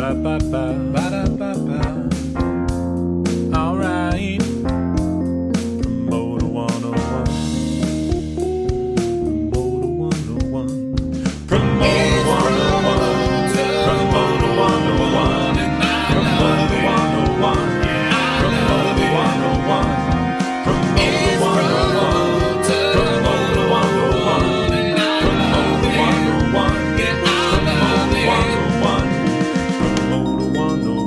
Ba-da-ba-ba, ba-da-ba-ba. All right. Promoter 101. Promoter 101. Promoter 101. Promoter 101. And Promoter 101. Promoter 101. Promoter 101. Promoter 101. Promoter 101.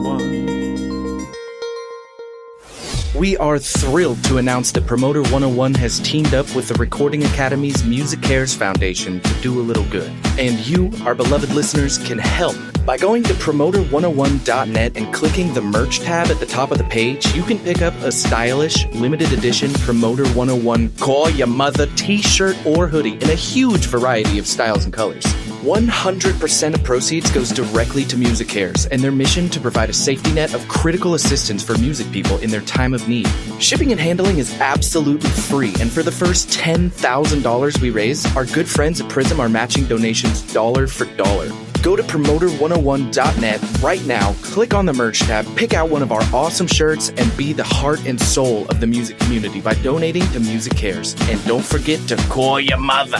We are thrilled to announce that Promoter 101 has teamed up with the Recording Academy's Music Cares Foundation to do a little good. And you, our beloved listeners, can help. By going to Promoter101.net and clicking the merch tab at the top of the page, you can pick up a stylish, limited edition Promoter 101 Call Ya Mother t-shirt or hoodie in a huge variety of styles and colors. 100% of proceeds goes directly to Music Cares and their mission to provide a safety net of critical assistance for music people in their time of need. Shipping and handling is absolutely free, and for the first $10,000 we raise, our good friends at Prism are matching donations dollar for dollar. Go to Promoter101.net right now, click on the merch tab, pick out one of our awesome shirts, and be the heart and soul of the music community by donating to Music Cares. And don't forget to call your mother.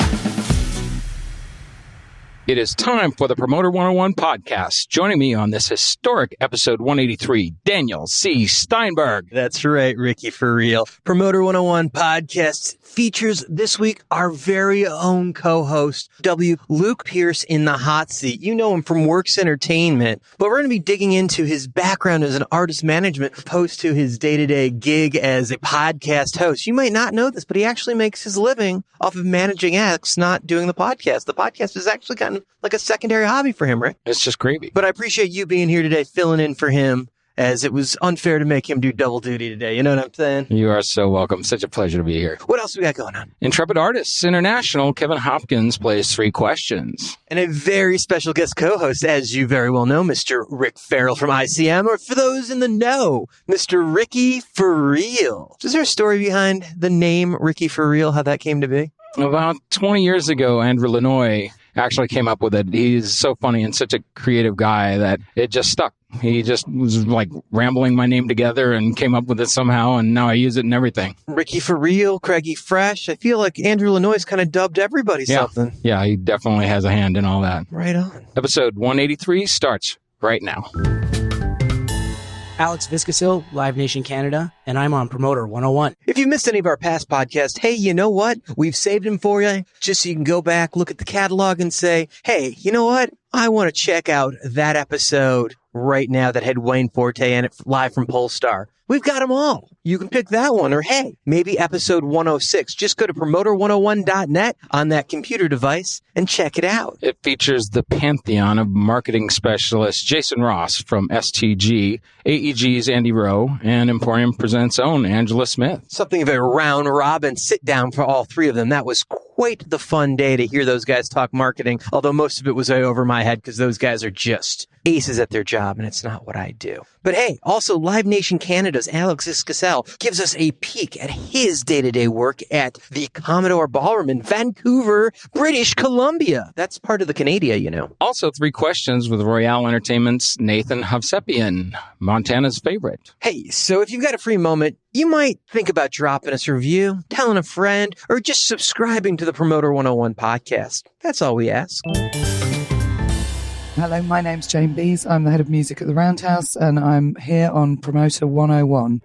It is time for the Promoter 101 podcast. Joining me on this historic episode 183, Daniel C. Steinberg. That's right, Ricky, for real. Promoter 101 podcast features this week our very own co-host, Luke Pierce in the hot seat. You know him from Works Entertainment, but we're going to be digging into his background as an artist management opposed to his day-to-day gig as a podcast host. You might not know this, but he actually makes his living off of managing acts, not doing the podcast. The podcast has actually gotten like a secondary hobby for him, Rick. It's just gravy. But I appreciate you being here today, filling in for him, as it was unfair to make him do double duty today. You know what I'm saying? You are so welcome. Such a pleasure to be here. What else we got going on? Intrepid Artists International, Kevin Hopkins plays 3 questions. And a very special guest co-host, as you very well know, Mr. Rick Farrell from ICM, or for those in the know, Mr. Ricky For Real. Is there a story behind the name Ricky For Real, how that came to be? About 20 years ago, Andrew Lanois actually came up with it. He's so funny and such a creative guy that it just stuck. He just was like rambling my name together and came up with it somehow, and now I use it in everything. Ricky For Real, Craigie Fresh. I feel like Andrew Lanois kind of dubbed everybody something. Yeah, he definitely has a hand in all that. Right on. Episode 183 starts right now. Alex Viscasil, Live Nation Canada, and I'm on Promoter 101. If you missed any of our past podcasts, hey, you know what? We've saved them for you just so you can go back, look at the catalog and say, hey, you know what? I want to check out that episode right now that had Wayne Forte in it live from Polestar. We've got them all. You can pick that one, or hey, maybe episode 106. Just go to Promoter101.net on that computer device and check it out. It features the pantheon of marketing specialists, Jason Ross from STG, AEG's Andy Rowe, and Emporium Presents' own Angela Smith. Something of a round-robin sit-down for all 3 of them. That was quite the fun day to hear those guys talk marketing, although most of it was way over my head because those guys are just aces at their job, and it's not what I do. But hey, also Live Nation Canada's Alex Viscasil gives us a peek at his day-to-day work at the Commodore Ballroom in Vancouver, British Columbia. That's part of the Canada, you know. Also 3 questions with Royale Entertainment's Nathan Hovsepian, Montana's favorite. Hey, so if you've got a free moment, you might think about dropping us a review, telling a friend, or just subscribing to the Promoter 101 podcast. That's all we ask. Hello, my name's Jane Bees. I'm the head of music at the Roundhouse, and I'm here on Promoter 101.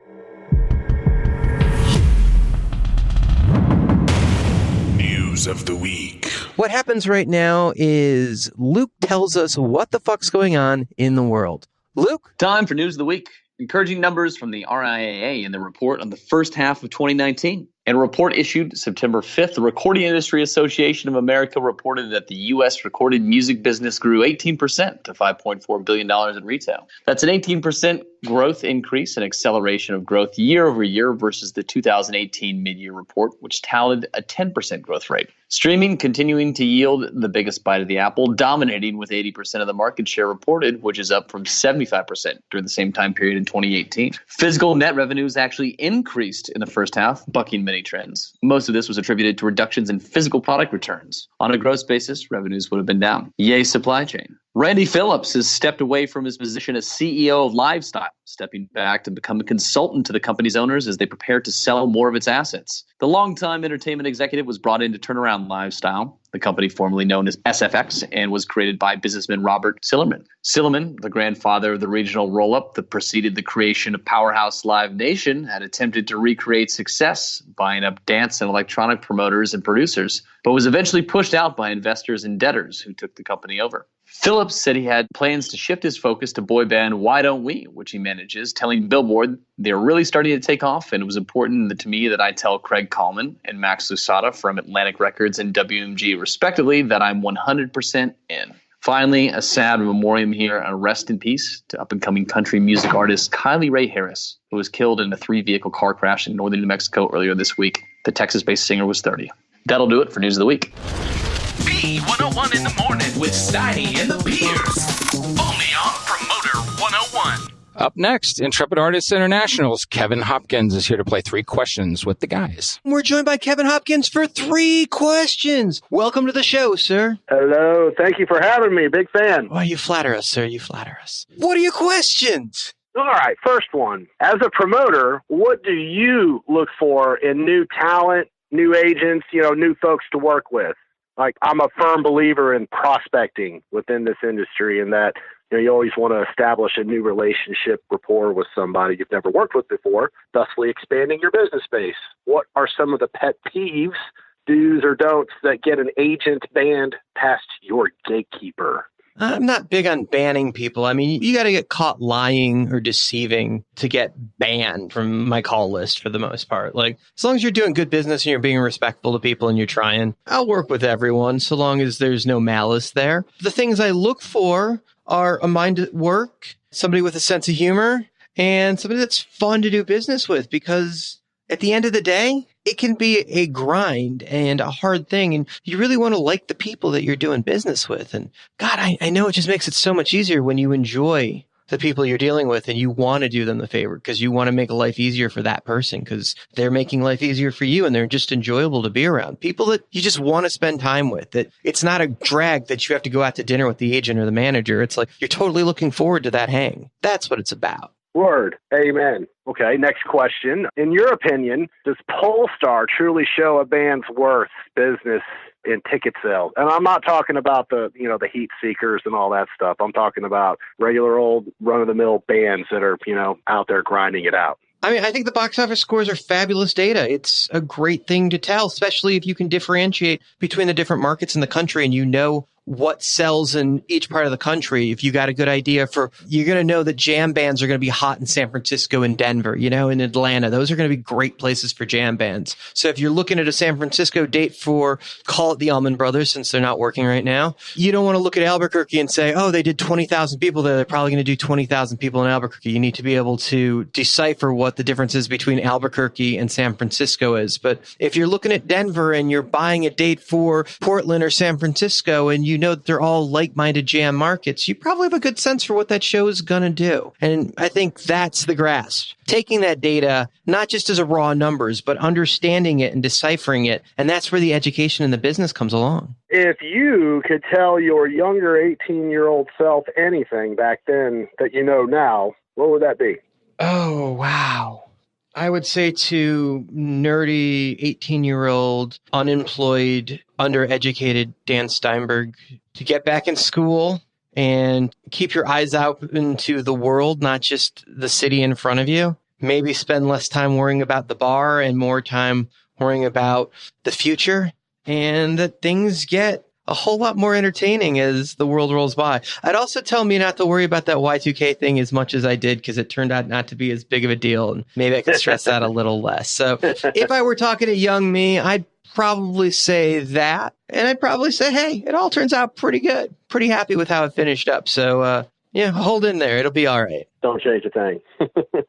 News of the week. What happens right now is Luke tells us what the fuck's going on in the world. Luke? Time for News of the Week. Encouraging numbers from the RIAA in the report on the first half of 2019. In a report issued September 5th, the Recording Industry Association of America reported that the U.S. recorded music business grew 18% to $5.4 billion in retail. That's an 18% growth increase and acceleration of growth year over year versus the 2018 mid-year report, which tallied a 10% growth rate. Streaming continuing to yield the biggest bite of the apple, dominating with 80% of the market share reported, which is up from 75% during the same time period in 2018. Physical net revenues actually increased in the first half, bucking many trends. Most of this was attributed to reductions in physical product returns. On a gross basis, revenues would have been down. Yay, supply chain. Randy Phillips has stepped away from his position as CEO of Lifestyle, stepping back to become a consultant to the company's owners as they prepare to sell more of its assets. The longtime entertainment executive was brought in to turn around Lifestyle, the company formerly known as SFX, and was created by businessman Robert Sillerman. Sillerman, the grandfather of the regional roll-up that preceded the creation of Powerhouse Live Nation, had attempted to recreate success, buying up dance and electronic promoters and producers, but was eventually pushed out by investors and debtors who took the company over. Phillips said he had plans to shift his focus to boy band Why Don't We, which he manages, telling Billboard they're really starting to take off, and it was important to me that I tell Craig Kallman and Max Lusada from Atlantic Records and WMG, respectively, that I'm 100% in. Finally, a sad memoriam here, a rest in peace to up-and-coming country music artist Kylie Ray Harris, who was killed in a 3-vehicle car crash in northern New Mexico earlier this week. The Texas-based singer was 30. That'll do it for News of the Week. B101 in the morning with Steiny and the Pierce. Only on Promoter 101. Up next, Intrepid Artists International's Kevin Hopkins is here to play 3 questions with the guys. We're joined by Kevin Hopkins for 3 questions. Welcome to the show, sir. Hello. Thank you for having me. Big fan. Why, you flatter us, sir. You flatter us. What are your questions? All right. First one. As a promoter, what do you look for in new talent, new agents, new folks to work with? Like, I'm a firm believer in prospecting within this industry, and that you always want to establish a new relationship, rapport with somebody you've never worked with before, thusly expanding your business base. What are some of the pet peeves, do's or don'ts, that get an agent banned past your gatekeeper? I'm not big on banning people. I mean, you got to get caught lying or deceiving to get banned from my call list for the most part. Like, as long as you're doing good business and you're being respectful to people and you're trying, I'll work with everyone so long as there's no malice there. The things I look for are a mind at work, somebody with a sense of humor, and somebody that's fun to do business with, because at the end of the day, it can be a grind and a hard thing, and you really want to like the people that you're doing business with. And God, I know it just makes it so much easier when you enjoy the people you're dealing with and you want to do them the favor because you want to make life easier for that person because they're making life easier for you and they're just enjoyable to be around. People that you just want to spend time with, that it's not a drag that you have to go out to dinner with the agent or the manager. It's like you're totally looking forward to that hang. That's what it's about. Word. Amen. Okay, next question. In your opinion, does Polestar truly show a band's worth, business, in ticket sales? And I'm not talking about the heat seekers and all that stuff. I'm talking about regular old run-of-the-mill bands that are, out there grinding it out. I mean, I think the box office scores are fabulous data. It's a great thing to tell, especially if you can differentiate between the different markets in the country and you know what sells in each part of the country. If you got a good idea you're going to know that jam bands are going to be hot in San Francisco and Denver, in Atlanta. Those are going to be great places for jam bands. So if you're looking at a San Francisco date for, call it the Allman Brothers, since they're not working right now, you don't want to look at Albuquerque and say, oh, they did 20,000 people there. They're probably going to do 20,000 people in Albuquerque. You need to be able to decipher what the difference is between Albuquerque and San Francisco is. But if you're looking at Denver and you're buying a date for Portland or San Francisco and you know that they're all like-minded jam markets, you probably have a good sense for what that show is going to do. And I think that's the grasp. Taking that data, not just as a raw numbers, but understanding it and deciphering it. And that's where the education in the business comes along. If you could tell your younger 18-year-old self anything back then that you know now, what would that be? Oh, wow. I would say to nerdy 18-year-old, unemployed, undereducated Dan Steinberg to get back in school and keep your eyes out into the world, not just the city in front of you. Maybe spend less time worrying about the bar and more time worrying about the future, and that things get a whole lot more entertaining as the world rolls by. I'd also tell me not to worry about that Y2K thing as much as I did, because it turned out not to be as big of a deal, and maybe I could stress that a little less. So if I were talking to young me, I'd probably say that, and I'd probably say, hey, it all turns out pretty good. Pretty happy with how it finished up. So hold in there. It'll be all right. Don't change a thing.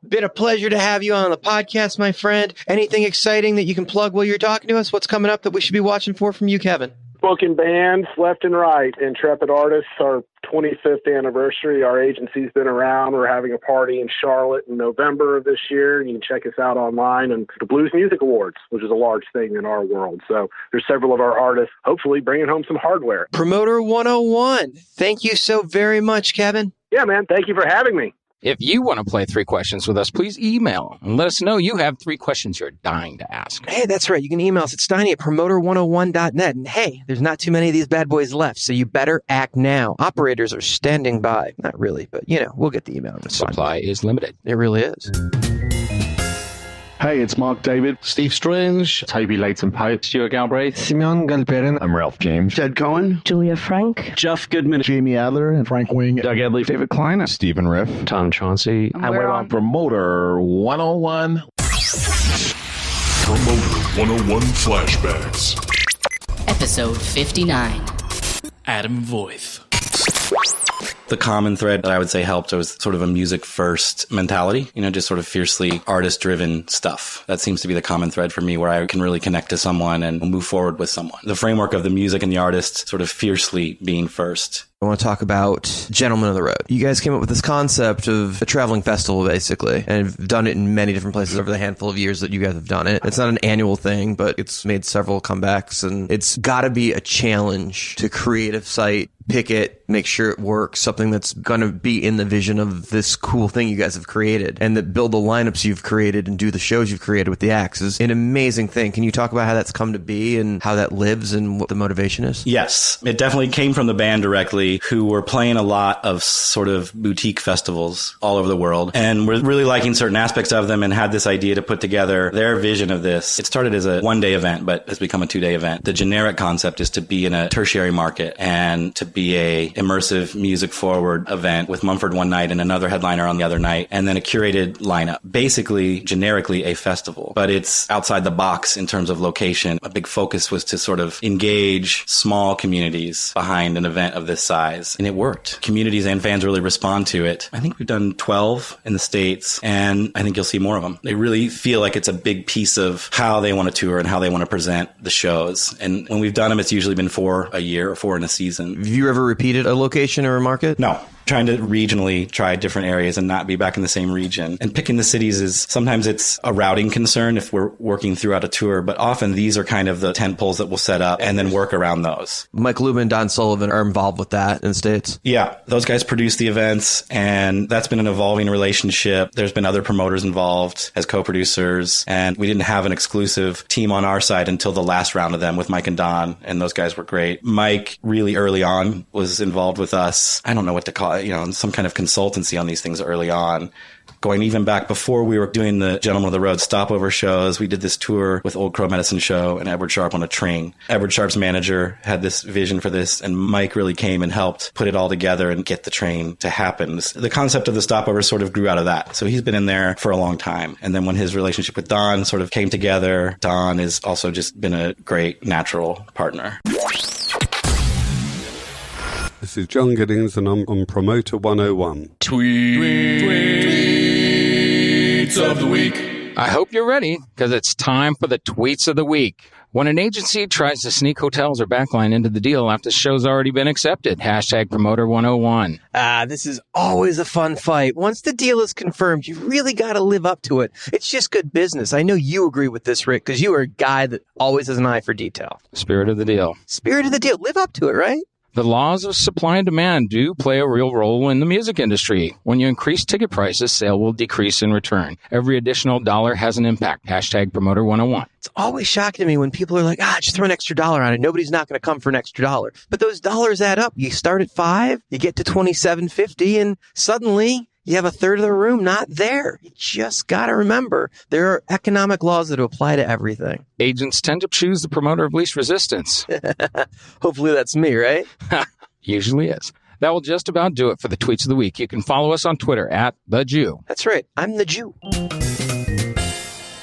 Been a pleasure to have you on the podcast, my friend. Anything exciting that you can plug while you're talking to us? What's coming up that we should be watching for from you, Kevin? booking bands left and right. Intrepid Artists, our 25th anniversary. Our agency's been around. We're having a party in Charlotte in November of this year. You can check us out online, and the Blues Music Awards, which is a large thing in our world. So there's several of our artists hopefully bringing home some hardware. Promoter 101. Thank you so very much, Kevin. Yeah, man. Thank you for having me. If you want to play 3 questions with us, please email and let us know you have 3 questions you're dying to ask. Hey, that's right. You can email us at steiny@promoter101.net. And hey, there's not too many of these bad boys left, so you better act now. Operators are standing by. Not really, but, we'll get the email. Supply is limited. It really is. Hey, it's Mark David, Steve Strange, Toby Leighton-Pope, Stuart Galbraith, Simeon Galperin, I'm Ralph James, Ted Cohen, Julia Frank, Jeff Goodman, Jamie Adler, and Frank Wing, Doug Edley, David Kleiner, Stephen Riff, Tom Chauncey, and we're on Promoter 101. Promoter 101 Flashbacks. Episode 59. Adam Voith. The common thread that I would say helped was sort of a music first mentality, just sort of fiercely artist driven stuff. That seems to be the common thread for me, where I can really connect to someone and move forward with someone. The framework of the music and the artist sort of fiercely being first. I want to talk about Gentlemen of the Road. You guys came up with this concept of a traveling festival, basically, and have done it in many different places over the handful of years that you guys have done it. It's not an annual thing, but it's made several comebacks, and it's got to be a challenge to create a site, pick it, make sure it works, something that's going to be in the vision of this cool thing you guys have created, and that build the lineups you've created and do the shows you've created with the acts is an amazing thing. Can you talk about how that's come to be and how that lives and what the motivation is? Yes, it definitely came from the band directly, who were playing a lot of sort of boutique festivals all over the world, and we're really liking certain aspects of them and had this idea to put together their vision of this. It started as a 1-day event, but has become a 2-day event. The generic concept is to be in a tertiary market and to be a immersive music forward event with Mumford one night and another headliner on the other night, and then a curated lineup. Basically, generically a festival, but it's outside the box in terms of location. A big focus was to sort of engage small communities behind an event of this size, and it worked. Communities and fans really respond to it. I think we've done 12 in the States, and I think you'll see more of them. They really feel like it's a big piece of how they want to tour and how they want to present the shows. And when we've done them, it's usually been 4 a year or 4 in a season. Have you ever repeated a location or a market? No. Trying to regionally try different areas and not be back in the same region. And picking the cities is sometimes it's a routing concern if we're working throughout a tour, but often these are kind of the tent poles that we'll set up and then work around those. Mike Lubin and Don Sullivan are involved with that in the States. Yeah, those guys produce the events, and that's been an evolving relationship. There's been other promoters involved as co-producers, and we didn't have an exclusive team on our side until the last round of them with Mike and Don, and those guys were great. Mike really early on was involved with us. I don't know what to call it. Some kind of consultancy on these things early on. Going even back before we were doing the Gentlemen of the Road stopover shows, we did this tour with Old Crow Medicine Show and Edward Sharp on a train. Edward Sharp's manager had this vision for this, and Mike really came and helped put it all together and get the train to happen. The concept of the stopover sort of grew out of that. So he's been in there for a long time. And then when his relationship with Don sort of came together, Don has also just been a great natural partner. This is John Giddings, and I'm on Promoter 101. Tweets of the week. I hope you're ready, because it's time for the tweets of the week. When an agency tries to sneak hotels or backline into the deal after the show's already been accepted, hashtag Promoter 101. This is always a fun fight. Once the deal is confirmed, you really got to live up to it. It's just good business. I know you agree with this, Rick, because you are a guy that always has an eye for detail. Spirit of the deal. Spirit of the deal. Live up to it, right? The laws of supply and demand do play a real role in the music industry. When you increase ticket prices, sale will decrease in return. Every additional dollar has an impact. Hashtag Promoter 101. It's always shocking to me when people are like, just throw an extra dollar on it. Nobody's not going to come for an extra dollar. But those dollars add up. You start at $5, you get to $27.50, and suddenly you have a third of the room not there. You just got to remember, there are economic laws that apply to everything. Agents tend to choose the promoter of least resistance. Hopefully that's me, right? Usually is. That will just about do it for the tweets of the week. You can follow us on Twitter @TheJew. That's right. I'm the Jew.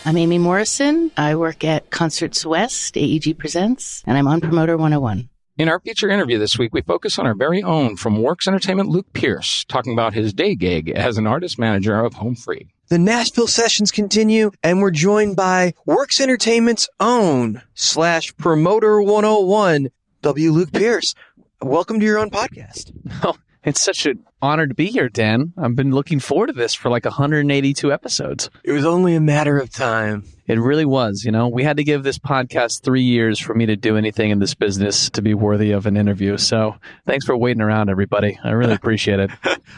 I'm Amy Morrison. I work at Concerts West, AEG Presents, and I'm on Promoter 101. In our feature interview this week, we focus on our very own from Works Entertainment, Luke Pierce, talking about his day gig as an artist manager of Home Free. The Nashville sessions continue, and we're joined by Works Entertainment's own /Promoter 101, W. Luke Pierce. Welcome to your own podcast. Oh, it's such an honor to be here, Dan. I've been looking forward to this for like 182 episodes. It was only a matter of time. It really was. We had to give this podcast 3 years for me to do anything in this business to be worthy of an interview. So thanks for waiting around, everybody. I really appreciate it.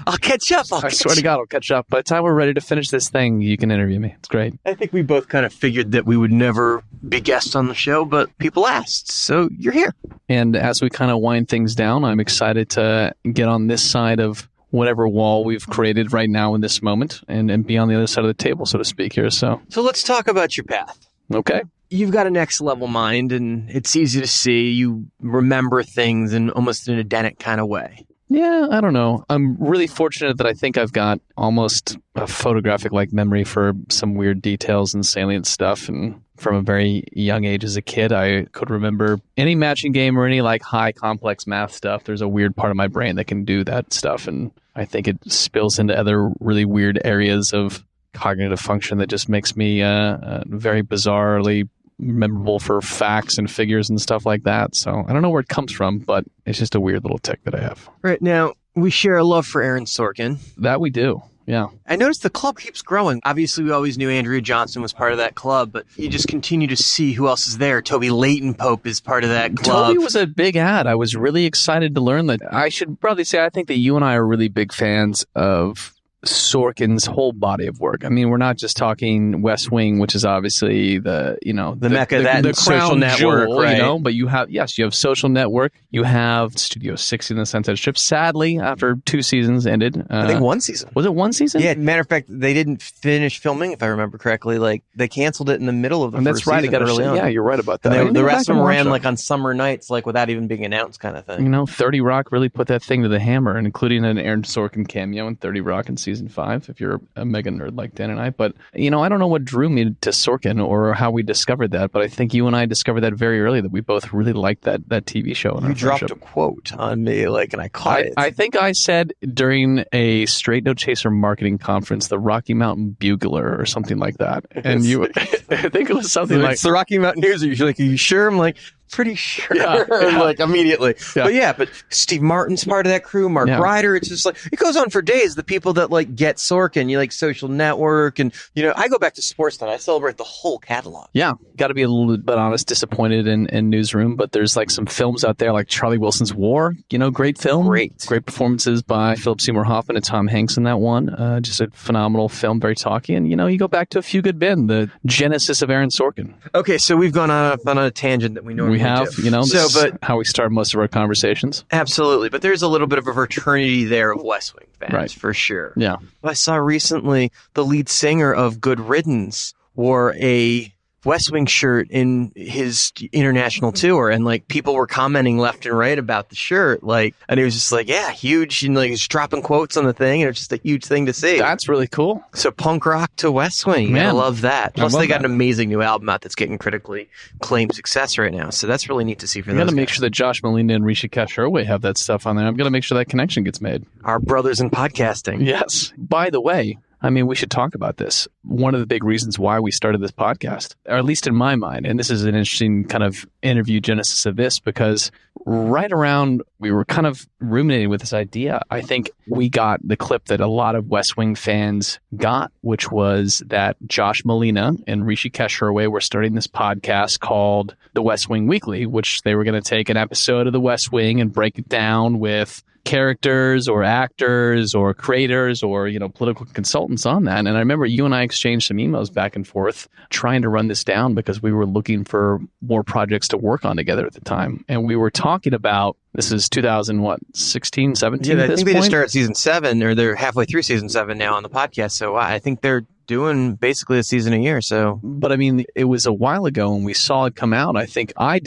I'll catch up. I swear to God, I'll catch up. By the time we're ready to finish this thing, you can interview me. It's great. I think we both kind of figured that we would never be guests on the show, but people asked. So you're here. And as we kind of wind things down, I'm excited to get on this side of whatever wall we've created right now in this moment and be on the other side of the table, so to speak here. So let's talk about your path. Okay. You've got a next level mind, and it's easy to see. You remember things in almost an Edenic kind of way. Yeah, I don't know. I'm really fortunate that I think I've got almost a photographic-like memory for some weird details and salient stuff. And from a very young age as a kid, I could remember any matching game or any like high complex math stuff. There's a weird part of my brain that can do that stuff. And I think it spills into other really weird areas of cognitive function that just makes me very bizarrely memorable for facts and figures and stuff like that. So I don't know where it comes from, but it's just a weird little tick that I have. Right now, we share a love for Aaron Sorkin. That we do. Yeah. I noticed the club keeps growing. Obviously, we always knew Andrea Johnson was part of that club, but you just continue to see who else is there. Toby Leighton Pope is part of that club. Toby was a big ad. I was really excited to learn that. I should probably say I think that you and I are really big fans of Sorkin's whole body of work. I mean, we're not just talking West Wing, which is obviously the mecca, the Social Network, jewel, right? But you have Social Network, you have Studio 60 and the Sunset Strip. Sadly, after 2 seasons ended, I think 1 season. Was it 1 season? Yeah. Matter of fact, they didn't finish filming, if I remember correctly. Like they canceled it in the middle of the first that's right. season. Early on. Yeah, you're right about that. The rest of them ran like on summer nights, like without even being announced, kind of thing. 30 Rock really put that thing to the hammer, including an Aaron Sorkin cameo in 30 Rock in season 5. If you're a mega nerd like Dan and I. But, I don't know what drew me to Sorkin or how we discovered that, but I think you and I discovered that very early, that we both really liked that TV show. You dropped a quote on me, and I caught it. I think I said during a Straight No Chaser marketing conference, the Rocky Mountain Bugler or something like that. And you, I think it was something like... It's the Rocky Mountain News. You're like, are you sure? I'm like... Pretty sure, like immediately. Yeah. But Steve Martin's part of that crew, Mark Ryder. It's just like, it goes on for days. The people that like get Sorkin, you like Social Network, and I go back to Sportsnet. I celebrate the whole catalog. Yeah, got to be a little bit honest, disappointed in Newsroom, but there's like some films out there like Charlie Wilson's War. Great film, great performances by Philip Seymour Hoffman and Tom Hanks in that one. Just a phenomenal film, very talky. And you go back to A Few Good Men, the genesis of Aaron Sorkin. Okay, so we've gone on a tangent that we normally have, do. This is how we start most of our conversations. Absolutely. But there's a little bit of a fraternity there of West Wing fans, for sure. Yeah. I saw recently the lead singer of Good Riddance wore a West Wing shirt in his international tour, and like people were commenting left and right about the shirt, and it was just like, yeah, huge, and like he's dropping quotes on the thing, and it's just a huge thing to see. That's really cool. So punk rock to West Wing, I love that. Plus they got an amazing new album out that's getting critically acclaimed success right now, so that's really neat to see for them. You got to make sure that Josh Molina and Rishi Kasherway have that stuff on there. I'm going to make sure that connection gets made. Our brothers in podcasting. Yes. By the way, we should talk about this. One of the big reasons why we started this podcast, or at least in my mind, and this is an interesting kind of interview genesis of this, because right around we were kind of ruminating with this idea, I think we got the clip that a lot of West Wing fans got, which was that Josh Molina and Rishi Kasherway were starting this podcast called The West Wing Weekly, which they were going to take an episode of The West Wing and break it down with characters or actors or creators or political consultants on that. And I remember you and I exchanged some emails back and forth trying to run this down because we were looking for more projects to work on together at the time. And we were talking about, this is 2016, 17 I think they just started season 7, or they're halfway through season 7 now on the podcast. So I think they're doing basically a season a year. So, but it was a while ago when we saw it come out. I think I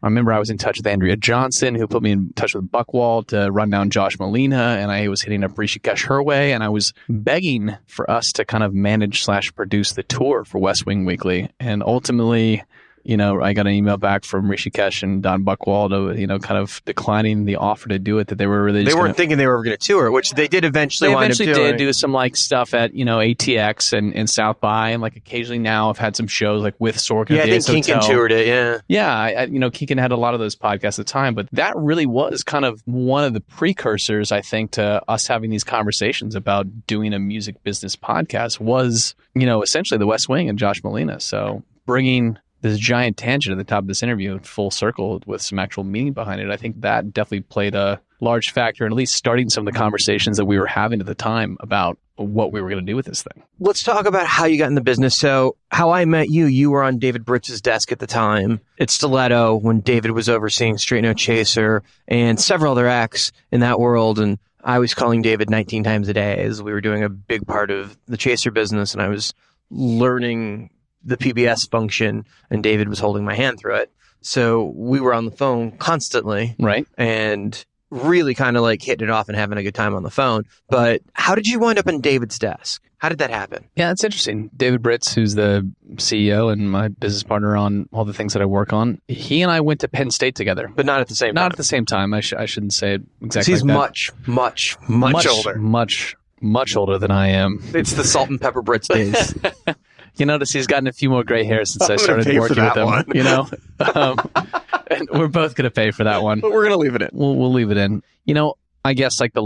remember I was in touch with Andrea Johnson, who put me in touch with Buckwald to run down Josh Molina, and I was hitting up Rishi Kasherway, and I was begging for us to kind of manage / produce the tour for West Wing Weekly. And ultimately, I got an email back from Rishikesh and Don Buchwald, kind of declining the offer to do it, that they were really weren't thinking they were going to tour, which they did eventually. They wind eventually up doing. did do some like stuff at ATX and South by, and like occasionally now I've had some shows like with Sorkin. Yeah, I think Kinkin toured it. Yeah. Kinkin had a lot of those podcasts at the time, but that really was kind of one of the precursors, I think, to us having these conversations about doing a music business podcast. Was essentially The West Wing and Josh Molina. So bringing this giant tangent at the top of this interview full circle with some actual meaning behind it, I think that definitely played a large factor in at least starting some of the conversations that we were having at the time about what we were going to do with this thing. Let's talk about how you got in the business. So how I met you were on David Britz's desk at the time at Stiletto when David was overseeing Straight No Chaser and several other acts in that world. And I was calling David 19 times a day as we were doing a big part of the Chaser business, and I was learning the PBS function, and David was holding my hand through it. So we were on the phone constantly. Right. And really kind of like hitting it off and having a good time on the phone. But how did you wind up on David's desk? How did that happen? Yeah, it's interesting. David Britz, who's the CEO and my business partner on all the things that I work on, he and I went to Penn State together. But not at the same time. Not at the same time. I shouldn't say it exactly he's like that. much older. Much older than I am. It's the salt and pepper Britz days. You notice he's gotten a few more gray hairs since I started working with him. And we're both going to pay for that one. But we're going to leave it in. We'll leave it in. I guess like the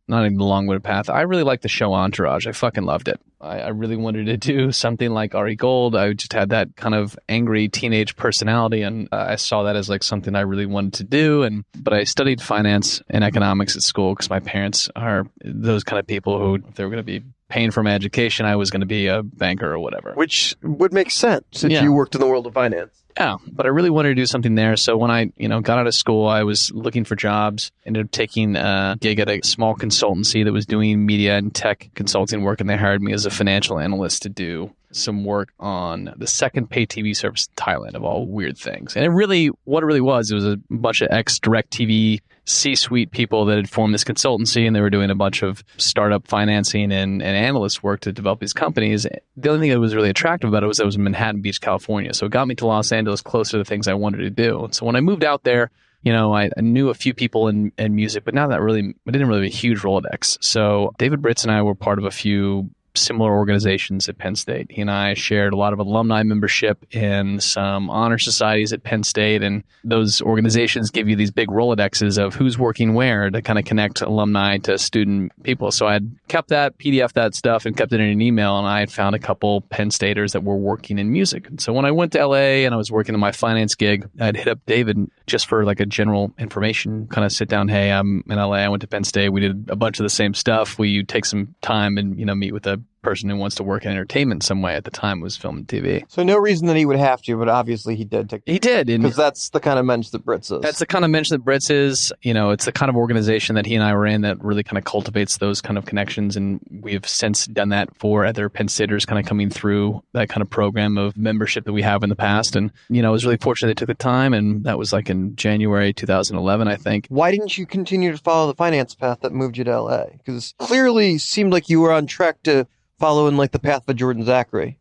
not even the long-winded path. I really liked the show Entourage. I fucking loved it. I really wanted to do something like Ari Gold. I just had that kind of angry teenage personality, and I saw that as like something I really wanted to do. But I studied finance and economics at school because my parents are those kind of people who, if they were going to be paying for my education, I was going to be a banker or whatever. Which would make sense since you worked in the world of finance. Yeah, but I really wanted to do something there. So when I, got out of school, I was looking for jobs, ended up taking a gig at a small consultancy that was doing media and tech consulting work, and they hired me as a financial analyst to do some work on the second pay TV service in Thailand, of all weird things. And what it really was, it was a bunch of ex-DirecTV C-suite people that had formed this consultancy, and they were doing a bunch of startup financing and analyst work to develop these companies. The only thing that was really attractive about it was that it was in Manhattan Beach, California. So it got me to Los Angeles, closer to the things I wanted to do. And so when I moved out there, I knew a few people in music, but now I didn't really have a huge Rolodex. So David Britz and I were part of a few similar organizations at Penn State. He and I shared a lot of alumni membership in some honor societies at Penn State, and those organizations give you these big Rolodexes of who's working where to kind of connect alumni to student people. So I had kept that, PDF that stuff, and kept it in an email, and I had found a couple Penn Staters that were working in music. And so when I went to LA and I was working on my finance gig, I'd hit up David just for like a general information, kind of sit down, hey, I'm in LA, I went to Penn State, we did a bunch of the same stuff. Will you take some time and, meet with a person who wants to work in entertainment in some way? At the time was film and TV. So no reason that he would have to, but obviously he did. He did. Because that's the kind of mensch that Britz is. That's the kind of mensch that Britz is. It's the kind of organization that he and I were in that really kind of cultivates those kind of connections. And we've since done that for other Penn Staters kind of coming through that kind of program of membership that we have in the past. And, I was really fortunate they took the time. And that was like in January 2011, I think. Why didn't you continue to follow the finance path that moved you to LA? Because clearly seemed like you were on track to following like the path of Jordan Zachary.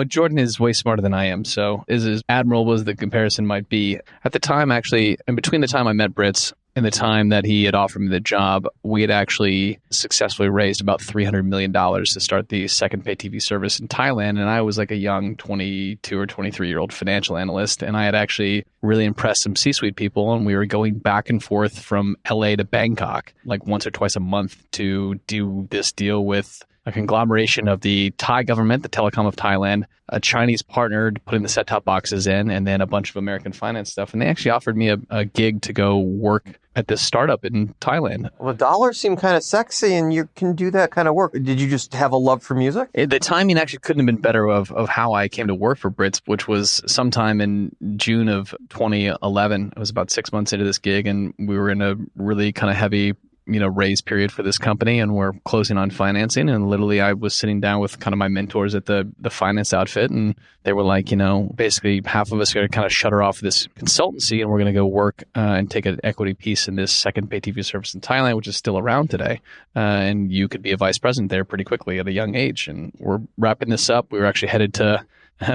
Jordan is way smarter than I am. So as admirable as the comparison might be, at the time, actually, and between the time I met Britz and the time that he had offered me the job, we had actually successfully raised about $300 million to start the second pay TV service in Thailand. And I was like a young 22 or 23-year-old financial analyst. And I had actually really impressed some C-suite people. And we were going back and forth from LA to Bangkok like once or twice a month to do this deal with a conglomeration of the Thai government, the Telecom of Thailand, a Chinese partner putting the set-top boxes in, and then a bunch of American finance stuff. And they actually offered me a gig to go work at this startup in Thailand. Well, the dollars seem kind of sexy, and you can do that kind of work. Did you just have a love for music? The timing actually couldn't have been better of how I came to work for Britz, which was sometime in June of 2011. It was about 6 months into this gig, and we were in a really kind of heavy raise period for this company, and we're closing on financing. And literally I was sitting down with kind of my mentors at the finance outfit, and they were like, basically half of us are going to kind of shutter off this consultancy, and we're going to go work and take an equity piece in this second pay TV service in Thailand, which is still around today. And you could be a vice president there pretty quickly at a young age. And we're wrapping this up. We were actually headed to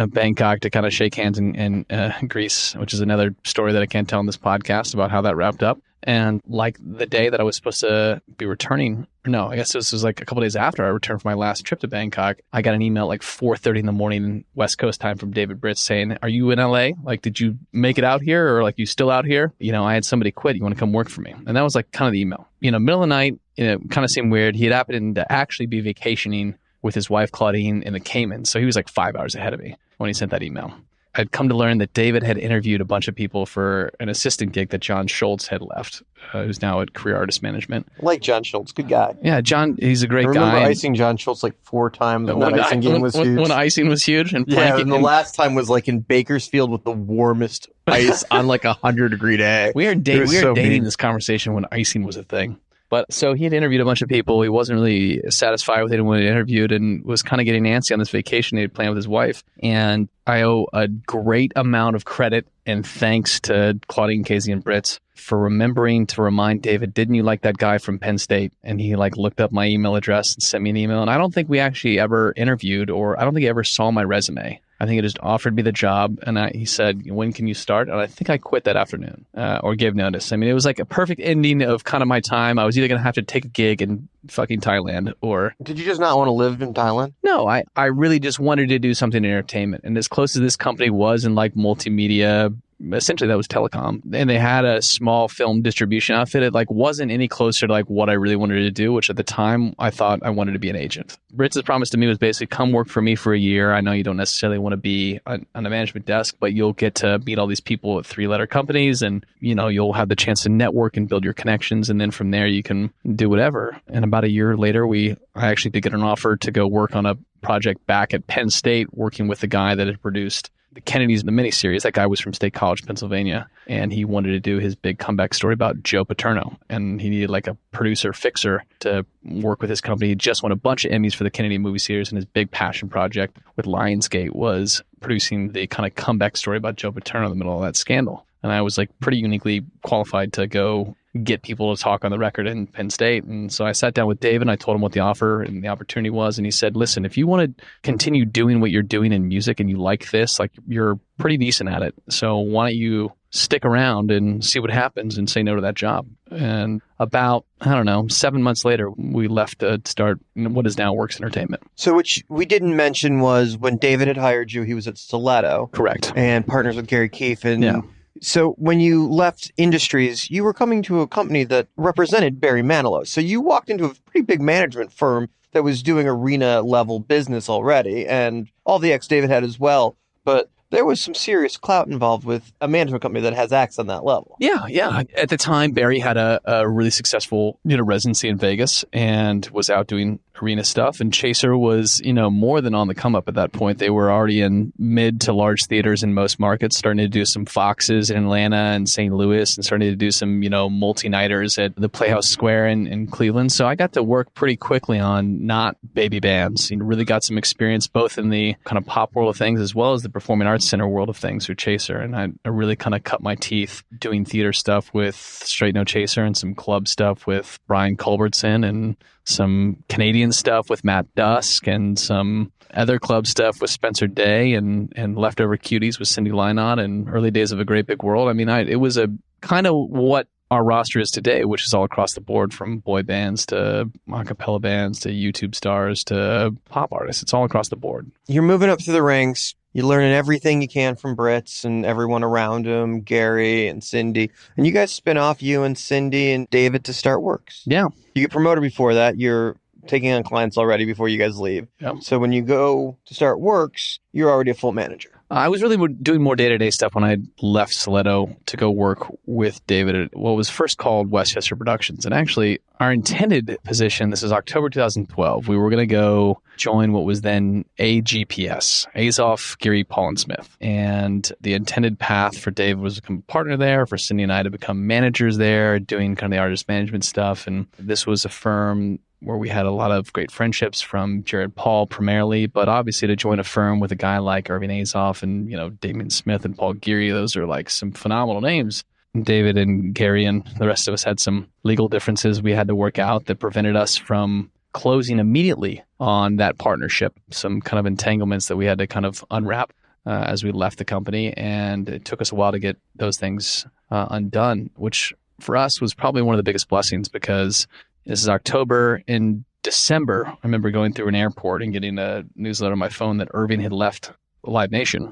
Bangkok to kind of shake hands in Greece, which is another story that I can't tell in this podcast about how that wrapped up. And like the day that I was supposed to be returning, no, I guess this was like a couple days after I returned from my last trip to Bangkok, I got an email at like 4:30 in the morning West Coast time from David Britz saying, "Are you in LA? Like, did you make it out here, or like you still out here? You know, I had somebody quit. You want to come work for me?" And that was like kind of the email. You know, middle of the night, kind of seemed weird. He had happened to actually be vacationing with his wife Claudine in the Caymans, so he was like 5 hours ahead of me when he sent that email. I'd come to learn that David had interviewed a bunch of people for an assistant gig that John Schultz had left, who's now at Career Artist Management. I like John Schultz, good guy. Yeah, John, he's a great guy. I remember icing John Schultz like 4 times when that icing game was huge. When icing was huge. And and the last time was like in Bakersfield with the warmest ice on like 100-degree day. We were dating this conversation when icing was a thing. But so he had interviewed a bunch of people. He wasn't really satisfied with anyone he interviewed and was kind of getting antsy on this vacation he had planned with his wife. And I owe a great amount of credit and thanks to Claudine, Casey, and Britz for remembering to remind David, didn't you like that guy from Penn State? And he like looked up my email address and sent me an email. And I don't think we actually ever interviewed, or I don't think he ever saw my resume. I think he just offered me the job, and he said, "When can you start?" And I think I quit that afternoon, or gave notice. I mean, it was like a perfect ending of kind of my time. I was either going to have to take a gig in fucking Thailand, or... Did you just not want to live in Thailand? No, I really just wanted to do something in entertainment. And as close as this company was in like multimedia, essentially that was telecom, and they had a small film distribution outfit. It like wasn't any closer to like what I really wanted to do, which at the time I thought I wanted to be an agent. Britz's promise to me was basically, come work for me for a year. I know you don't necessarily want to be on a management desk, but you'll get to meet all these people at 3-letter companies, and you know, you'll have the chance to network and build your connections, and then from there you can do whatever. And about a year later, I actually did get an offer to go work on a project back at Penn State, working with the guy that had produced the Kennedys, the miniseries. That guy was from State College, Pennsylvania, and he wanted to do his big comeback story about Joe Paterno, and he needed like a producer fixer to work with his company. He just won a bunch of Emmys for the Kennedy movie series, and his big passion project with Lionsgate was producing the kind of comeback story about Joe Paterno in the middle of that scandal. And I was like pretty uniquely qualified to go get people to talk on the record in Penn State. And so I sat down with Dave and I told him what the offer and the opportunity was. And he said, "Listen, if you want to continue doing what you're doing in music and you like this, like you're pretty decent at it. So why don't you stick around and see what happens and say no to that job?" And about, 7 months later, we left to start what is now Works Entertainment. So which we didn't mention was when David had hired you, he was at Stiletto. Correct. And partners with Gary Keefe. And so when you left Industries, you were coming to a company that represented Barry Manilow. So you walked into a pretty big management firm that was doing arena level business already, and all the ex David had as well. But there was some serious clout involved with a management company that has acts on that level. Yeah. At the time, Barry had a really successful residency in Vegas and was out doing arena stuff. And Chaser was, more than on the come up at that point. They were already in mid to large theaters in most markets, starting to do some Foxes in Atlanta and St. Louis, and starting to do some, multi-nighters at the Playhouse Square in Cleveland. So I got to work pretty quickly on not baby bands. Really got some experience both in the kind of pop world of things as well as the performing arts center world of things through Chaser. And I really kind of cut my teeth doing theater stuff with Straight No Chaser and some club stuff with Brian Culbertson and some Canadian stuff with Matt Dusk and some other club stuff with Spencer Day and Leftover Cuties with Cindy Lynott and Early Days of a Great Big World. I mean, it was a kind of what our roster is today, which is all across the board, from boy bands to a cappella bands to YouTube stars to pop artists. It's all across the board. You're moving up through the ranks. You're learning everything you can from Britz and everyone around him, Gary and Cindy. And you guys spin off, you and Cindy and David, to start Works. Yeah. You get promoted before that. You're taking on clients already before you guys leave. Yep. So when you go to start Works, you're already a full manager. I was really doing more day-to-day stuff when I left Stiletto to go work with David at what was first called Westchester Productions. And actually, our intended position, this is October 2012, we were going to go join what was then AGPS, Azoff, Geary, Paul, and Smith. And the intended path for David was to become a partner there, for Cindy and I to become managers there, doing kind of the artist management stuff. And this was a firm where we had a lot of great friendships from Jared Paul primarily, but obviously to join a firm with a guy like Irving Azoff and, Damien Smith and Paul Geary, those are like some phenomenal names. David and Gary and the rest of us had some legal differences we had to work out that prevented us from closing immediately on that partnership, some kind of entanglements that we had to kind of unwrap. as we left the company, and it took us a while to get those things undone, which for us was probably one of the biggest blessings, because this is October. In December, I remember going through an airport and getting a newsletter on my phone that Irving had left Live Nation,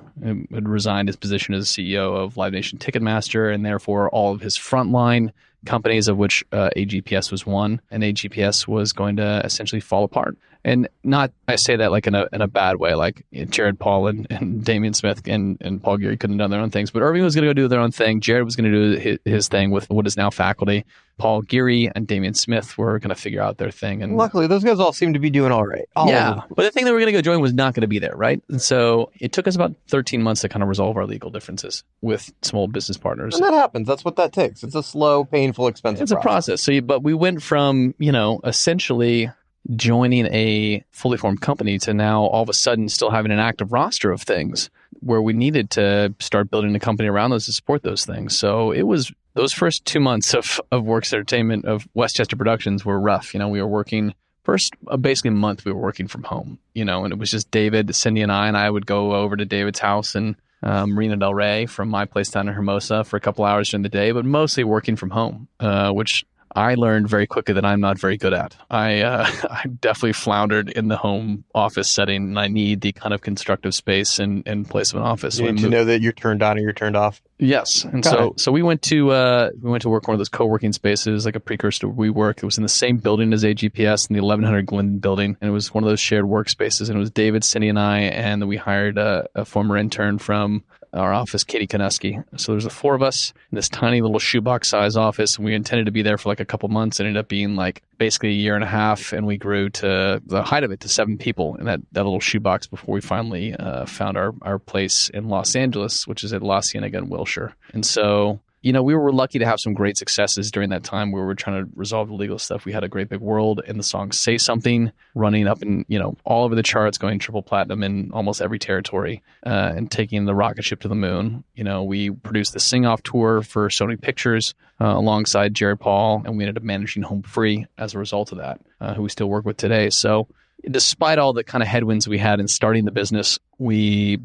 had resigned his position as CEO of Live Nation Ticketmaster, and therefore all of his frontline companies, of which AGPS was one, and AGPS was going to essentially fall apart. And not, I say that like in a bad way, like Jared Paul and Damian Smith and Paul Geary couldn't have done their own things, but Irving was going to go do their own thing. Jared was going to do his thing with what is now faculty. Paul Geary and Damian Smith were going to figure out their thing. And luckily, those guys all seem to be doing all right. Yeah, but the thing that we're going to go join was not going to be there, right? And so it took us about 13 months to kind of resolve our legal differences with some old business partners. And that happens. That's what that takes. It's a slow, painful, expensive It's a process. So, but we went from, essentially joining a fully formed company to now all of a sudden still having an active roster of things where we needed to start building a company around those to support those things. So it was those first 2 months of Works Entertainment, of Westchester Productions, were rough. We were working basically a month we were working from home, and it was just David, Cindy, and I would go over to David's house and Marina Del Rey from my place down in Hermosa for a couple hours during the day, but mostly working from home, which I learned very quickly that I'm not very good at. I definitely floundered in the home office setting, and I need the kind of constructive space in place of an office. You need to know that you're turned on or you're turned off. Yes, and so we went to work one of those co-working spaces, like a precursor to WeWork. It was in the same building as AGPS in the 1100 Glendon building, and it was one of those shared workspaces. And it was David, Cindy, and I, and then we hired a former intern from our office, Katie Koneski. So there's the four of us in this tiny little shoebox size office. And we intended to be there for like a couple months. It ended up being like basically a year and a half. And we grew to the height of it to 7 people in that little shoebox before we finally found our place in Los Angeles, which is at La Cienega in Wilshire. And so, we were lucky to have some great successes during that time where we were trying to resolve the legal stuff. We had a Great Big World and the song Say Something running up and, all over the charts, going triple platinum in almost every territory, and taking the rocket ship to the moon. We produced the Sing-Off tour for Sony Pictures alongside Jared Paul, and we ended up managing Home Free as a result of that, who we still work with today. So despite all the kind of headwinds we had in starting the business, we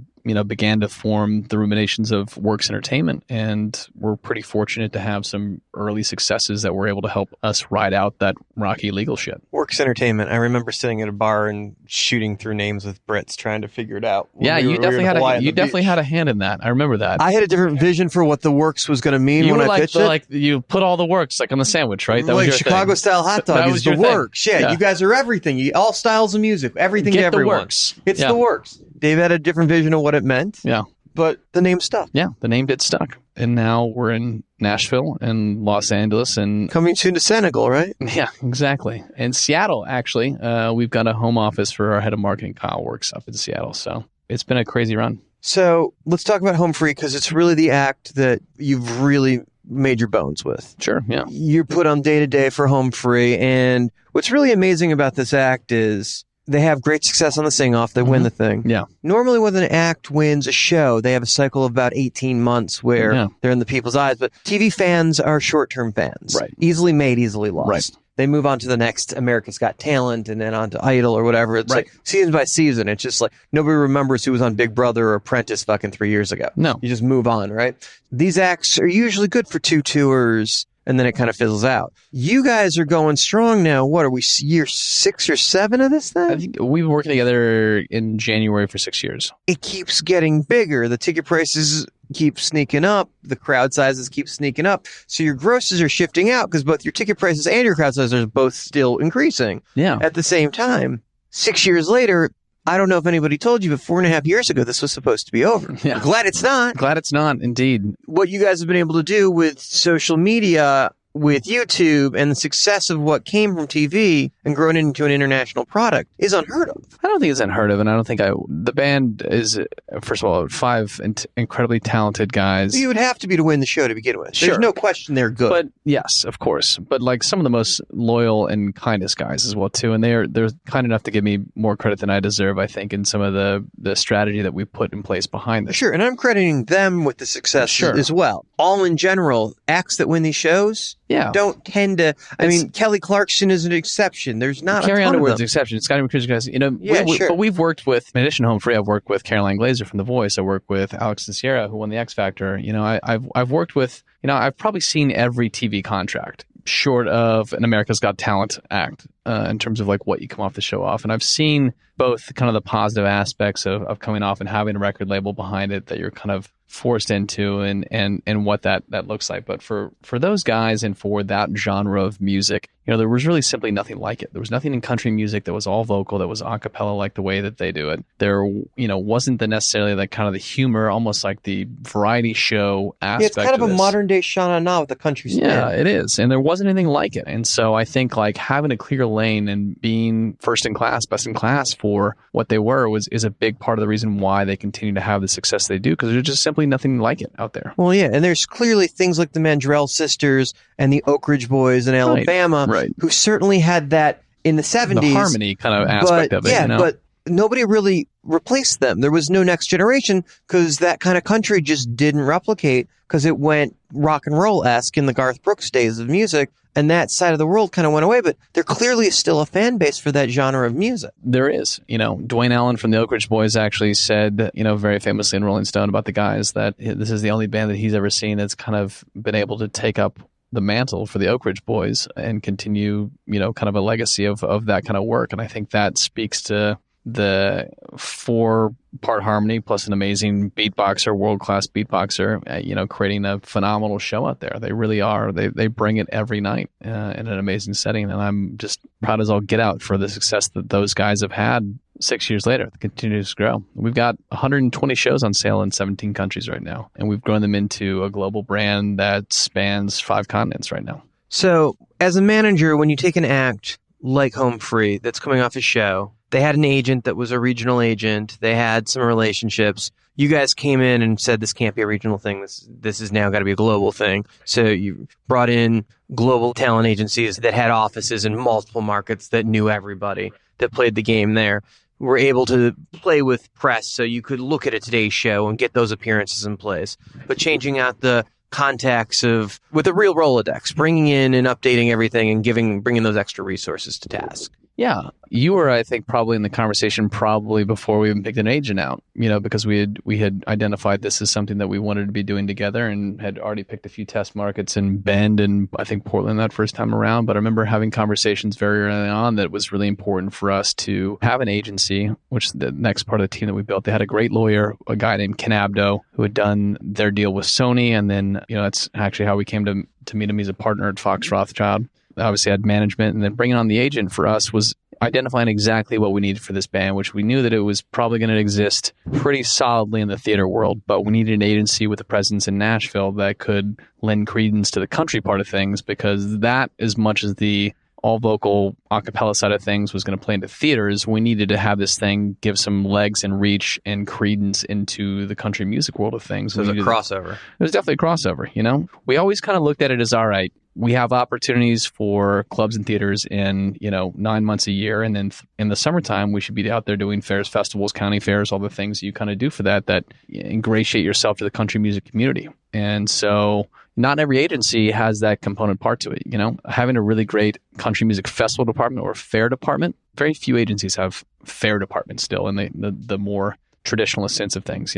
began to form the ruminations of Works Entertainment, and we're pretty fortunate to have some early successes that were able to help us ride out that rocky legal shit. Works Entertainment. I remember sitting at a bar and shooting through names with Brits, trying to figure it out. You definitely had a hand in that. I remember that. I had a different vision for what the Works was going to mean when I pitched it. Like you put all the Works like on the sandwich, right? That was your Chicago thing. Style hot dog is the Works. Yeah, you guys are everything. All styles of music, everything to everyone. The Works. It's the Works. Dave had a different vision of what it meant. Yeah. But the name stuck. Yeah, the name did stuck. And now we're in Nashville and Los Angeles and coming soon to Senegal, right? Yeah, exactly. And Seattle, actually. We've got a home office for our head of marketing, Kyle, works up in Seattle. So it's been a crazy run. So let's talk about Home Free, because it's really the act that you've really made your bones with. Sure, yeah. You're put on day to day for Home Free. And what's really amazing about this act is they have great success on the sing-off. They win the thing. Yeah. Normally when an act wins a show, they have a cycle of about 18 months where they're in the people's eyes. But TV fans are short-term fans. Right. Easily made, easily lost. Right. They move on to the next America's Got Talent and then on to Idol or whatever. It's like season by season. It's just like nobody remembers who was on Big Brother or Apprentice fucking 3 years ago. No. You just move on, right? These acts are usually good for 2 tours, and then it kind of fizzles out. You guys are going strong now. What are we, year 6 or 7 of this thing? I think we've been working together in January for 6 years. It keeps getting bigger. The ticket prices keep sneaking up. The crowd sizes keep sneaking up. So your grosses are shifting out because both your ticket prices and your crowd sizes are both still increasing at the same time. 6 years later, I don't know if anybody told you, but 4.5 years ago, this was supposed to be over. Yeah. I'm glad it's not. Glad it's not, indeed. What you guys have been able to do with social media, with YouTube, and the success of what came from TV and grown into an international product is unheard of. I don't think it's unheard of, and I don't think the band is, first of all, 5 incredibly talented guys. You would have to be to win the show to begin with. Sure. There's no question they're good. But yes, of course. But like some of the most loyal and kindest guys as well, too. And they're kind enough to give me more credit than I deserve, I think, in some of the strategy that we put in place behind this. Sure, and I'm crediting them with the success as well. All in general, acts that win these shows don't tend to. I mean, Kelly Clarkson is an exception. There's not Carrie a ton Underwood's of them. exception. Scotty McCreery, guys. Sure. But we've worked with, in addition to Home Free, I've worked with Caroline Glazer from The Voice. I work with Alex Sierra, who won the X Factor. I've worked with, I've probably seen every TV contract short of an America's Got Talent act in terms of like what you come off the show off. And I've seen both kind of the positive aspects of coming off and having a record label behind it that you're kind of forced into and what that looks like. But for those guys and for that genre of music, there was really simply nothing like it. There was nothing in country music that was all vocal, that was a cappella like the way that they do it. There, wasn't necessarily that kind of the humor, almost like the variety show aspect. It's kind of a this. modern day Sha Na Na with a country spin. Yeah, it is. And there wasn't anything like it. And so I think like having a clear lane and being first in class, best in class for what they were is a big part of the reason why they continue to have the success they do, because there's just simply nothing like it out there. Well, yeah, and there's clearly things like the Mandrell Sisters and the Oak Ridge Boys in Alabama, who certainly had that in the 70s. The harmony kind of aspect of it. Yeah, but nobody really replaced them. There was no next generation because that kind of country just didn't replicate, because it went rock and roll-esque in the Garth Brooks days of music, and that side of the world kind of went away. But there clearly is still a fan base for that genre of music. There is. Dwayne Allen from the Oak Ridge Boys actually said, very famously in Rolling Stone about the guys, that this is the only band that he's ever seen that's kind of been able to take up the mantle for the Oak Ridge Boys and continue, kind of a legacy of that kind of work. And I think that speaks to the 4-part harmony plus an amazing beatboxer, world-class beatboxer, creating a phenomenal show out there. They really are. They bring it every night in an amazing setting. And I'm just proud as all get out for the success that those guys have had 6 years later. It continues to grow. We've got 120 shows on sale in 17 countries right now. And we've grown them into a global brand that spans 5 continents right now. So as a manager, when you take an act like Home Free that's coming off a show, they had an agent that was a regional agent. They had some relationships. You guys came in and said, this can't be a regional thing. This has now got to be a global thing. So you brought in global talent agencies that had offices in multiple markets, that knew everybody, that played the game there. Were able to play with press so you could look at a Today Show and get those appearances in place. But changing out the contacts with a real Rolodex, bringing in and updating everything and bringing those extra resources to task. Yeah. You were, I think, probably in the conversation before we even picked an agent out, because we had identified this as something that we wanted to be doing together and had already picked a few test markets in Bend and I think Portland that first time around. But I remember having conversations very early on that it was really important for us to have an agency, which the next part of the team that we built. They had a great lawyer, a guy named Ken Abdo, who had done their deal with Sony. And then, that's actually how we came to meet him. He's a partner at Fox Rothschild. Obviously had management, and then bringing on the agent for us was identifying exactly what we needed for this band, which we knew that it was probably going to exist pretty solidly in the theater world, but we needed an agency with a presence in Nashville that could lend credence to the country part of things, because that, as much as the all vocal a cappella side of things was going to play into theaters, we needed to have this thing give some legs and reach and credence into the country music world of things. So it was a crossover. It was definitely a crossover, We always kind of looked at it as, all right, we have opportunities for clubs and theaters in, 9 months a year. And then in the summertime, we should be out there doing fairs, festivals, county fairs, all the things you kind of do for that ingratiate yourself to the country music community. And so not every agency has that component part to it. Having a really great country music festival department or fair department, very few agencies have fair departments still in the more traditionalist sense of things,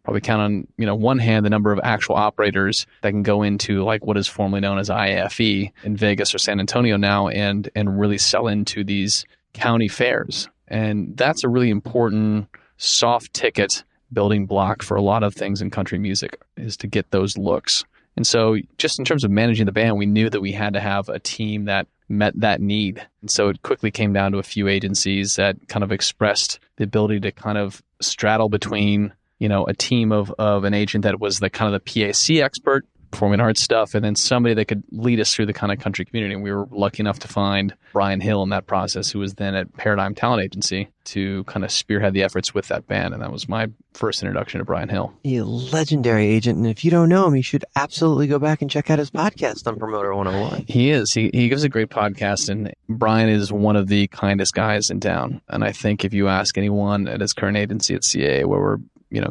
Probably count on, one hand the number of actual operators that can go into like what is formerly known as IAFE in Vegas or San Antonio now and really sell into these county fairs. And that's a really important soft ticket building block for a lot of things in country music, is to get those looks. And so just in terms of managing the band, we knew that we had to have a team that met that need. And so it quickly came down to a few agencies that kind of expressed the ability to kind of straddle between a team of an agent that was the kind of the PAC expert, performing arts stuff, and then somebody that could lead us through the kind of country community. And we were lucky enough to find Brian Hill in that process, who was then at Paradigm Talent Agency, to kind of spearhead the efforts with that band. And that was my first introduction to Brian Hill. He's a legendary agent. And if you don't know him, you should absolutely go back and check out his podcast on Promoter 101. He is. He gives a great podcast. And Brian is one of the kindest guys in town. And I think if you ask anyone at his current agency at CA, where we're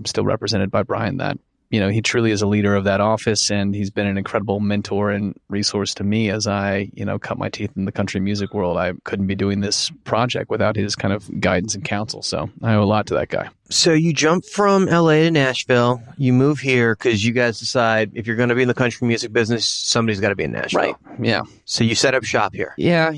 still represented by Brian, that he truly is a leader of that office, and he's been an incredible mentor and resource to me as I, cut my teeth in the country music world. I couldn't be doing this project without his kind of guidance and counsel. So I owe a lot to that guy. So you jump from LA to Nashville. You move here because you guys decide if you're going to be in the country music business, somebody's got to be in Nashville. Right. Yeah. So you set up shop here. Yeah.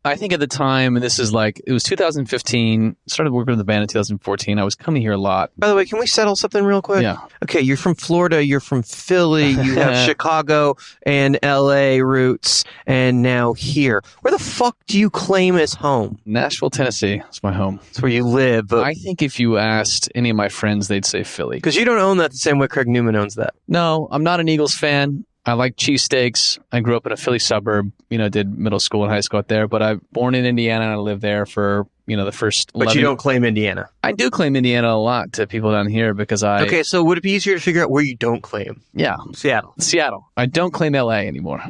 I think at the time, and this is it was 2015, started working with the band in 2014. I was coming here a lot. By the way, can we settle something real quick? Yeah. Okay. You're from Florida. You're from Philly. You have Chicago and LA roots, and now here. Where the fuck do you claim as home? Nashville, Tennessee. It's my home. It's where you live. But I think if you asked any of my friends, they'd say Philly. Because you don't own that the same way Craig Newman owns that. No, I'm not an Eagles fan. I like cheesesteaks. I grew up in a Philly suburb, did middle school and high school out there, but I'm born in Indiana and I lived there for, the first 11 But you don't claim Indiana. I do claim Indiana a lot to people down here because Okay, so would it be easier to figure out where you don't claim? Yeah. Seattle. I don't claim LA anymore.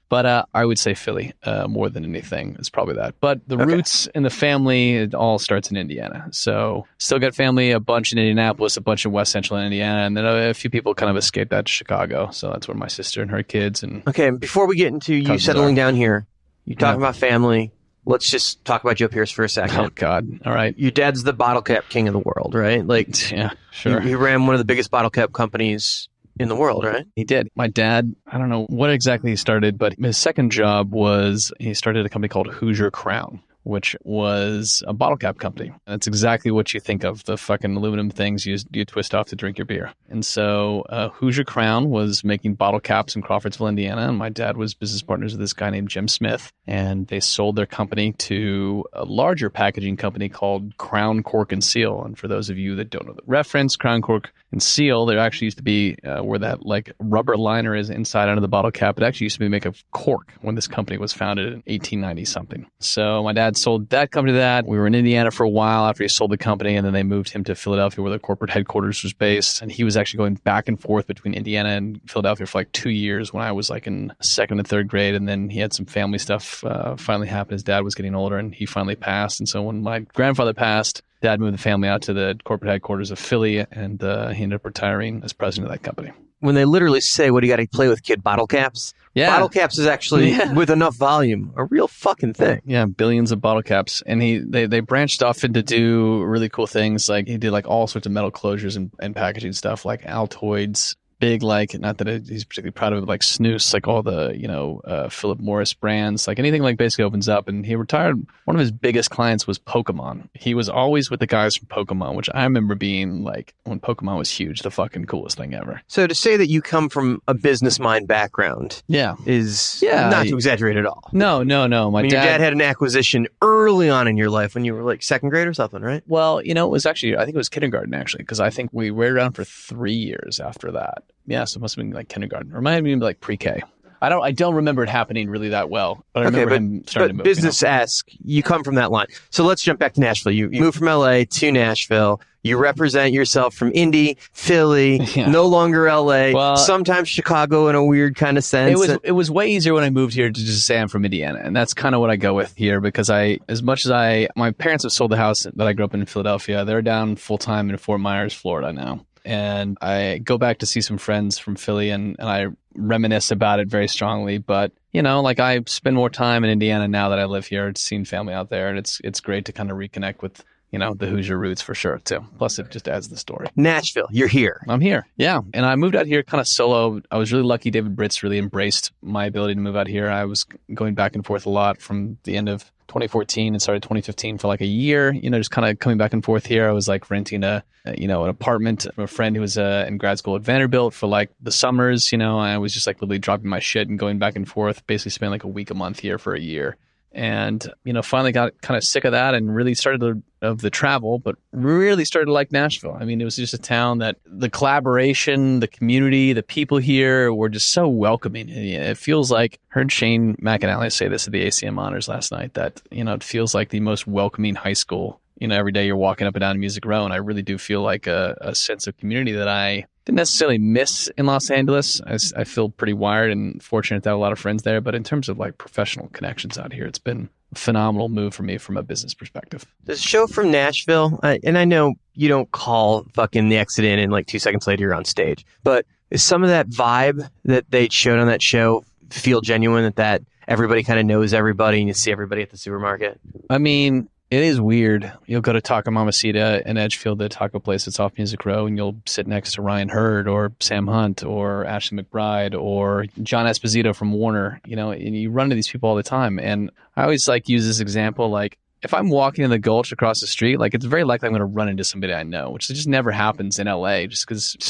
But I would say Philly more than anything. It's probably that. But the roots in the family, it all starts in Indiana. So still got family, a bunch in Indianapolis, a bunch in West Central Indiana, and then a few people kind of escaped that to Chicago. So that's where my sister and her kids and Okay, before we get into you settling down here, you talking about family. Let's just talk about Joe Pierce for a second. Oh, God. All right. Your dad's the bottle cap king of the world, right? Yeah, sure. He ran one of the biggest bottle cap companies in the world, right? He did. My dad, I don't know what exactly he started, but his second job was he started a company called Hoosier Crown, which was a bottle cap company. That's exactly what you think of, the fucking aluminum things you twist off to drink your beer. And so Hoosier Crown was making bottle caps in Crawfordsville, Indiana, and my dad was business partners with this guy named Jim Smith, and they sold their company to a larger packaging company called Crown Cork and Seal. And for those of you that don't know the reference, Crown Cork and Seal, there actually used to be where that rubber liner is inside under the bottle cap. It actually used to be make a cork when this company was founded in 1890 something. So my dad sold that company to that. We were in Indiana for a while after he sold the company, and then they moved him to Philadelphia where the corporate headquarters was based. And he was actually going back and forth between Indiana and Philadelphia for 2 years when I was in second and third grade. And then he had some family stuff finally happen. His dad was getting older and he finally passed. And so when my grandfather passed, Dad moved the family out to the corporate headquarters of Philly, and he ended up retiring as president of that company. When they literally say, what do you got to play with, kid? Bottle caps? Yeah. Bottle caps is actually, with enough volume, a real fucking thing. Yeah, billions of bottle caps. And they branched off into do really cool things. He did all sorts of metal closures and packaging stuff, like Altoids, big, not that he's particularly proud of it, snus, all the, Philip Morris brands, anything basically opens up. And he retired. One of his biggest clients was Pokemon. He was always with the guys from Pokemon, which I remember being when Pokemon was huge, the fucking coolest thing ever. So to say that you come from a business mind background is not to exaggerate at all. No. Your dad had an acquisition early on in your life when you were second grade or something, right? Well, it was actually, I think it was kindergarten actually, because I think we were around for 3 years after that. Yeah, so it must have been kindergarten. Or it might have been pre-K. I don't remember it happening really that well. But I remember him starting to move. Business-esque, you come from that line. So let's jump back to Nashville. You moved from LA to Nashville. You represent yourself from Indy, Philly, no longer LA, well, sometimes Chicago in a weird kind of sense. It was way easier when I moved here to just say I'm from Indiana. And that's kind of what I go with here because my parents have sold the house that I grew up in Philadelphia. They're down full-time in Fort Myers, Florida now. And I go back to see some friends from Philly and I reminisce about it very strongly. But, I spend more time in Indiana now that I live here, seeing family out there. And it's great to kind of reconnect with, the Hoosier roots for sure, too. Plus, it just adds to the story. Nashville, you're here. I'm here, yeah. And I moved out here kind of solo. I was really lucky. David Britz really embraced my ability to move out here. I was going back and forth a lot from the end of 2014 and started 2015 for a year, just kind of coming back and forth here. I was renting an apartment from a friend who was in grad school at Vanderbilt for the summers, I was just literally dropping my shit and going back and forth, basically spending a week a month here for a year. And, finally got kind of sick of that and really started of the travel, but really started to like Nashville. I mean, it was just a town that the collaboration, the community, the people here were just so welcoming. It feels like, heard Shane McAnally say this at the ACM Honors last night, that, it feels like the most welcoming high school. Every day you're walking up and down Music Row, and I really do feel like a sense of community that I didn't necessarily miss in Los Angeles. I feel pretty wired and fortunate to have a lot of friends there. But in terms of professional connections out here, it's been phenomenal move for me from a business perspective. This show from Nashville, and I know you don't call fucking the exit in and like 2 seconds later you're on stage, but is some of that vibe that they showed on that show feel genuine, that everybody kind of knows everybody and you see everybody at the supermarket? I mean, it is weird. You'll go to Taco Mamacita in Edgefield, the taco place that's off Music Row, and you'll sit next to Ryan Hurd or Sam Hunt or Ashley McBride or John Esposito from Warner, and you run into these people all the time. And I always use this example, like, if I'm walking in the Gulch across the street, like, it's very likely I'm going to run into somebody I know, which just never happens in LA, just because it's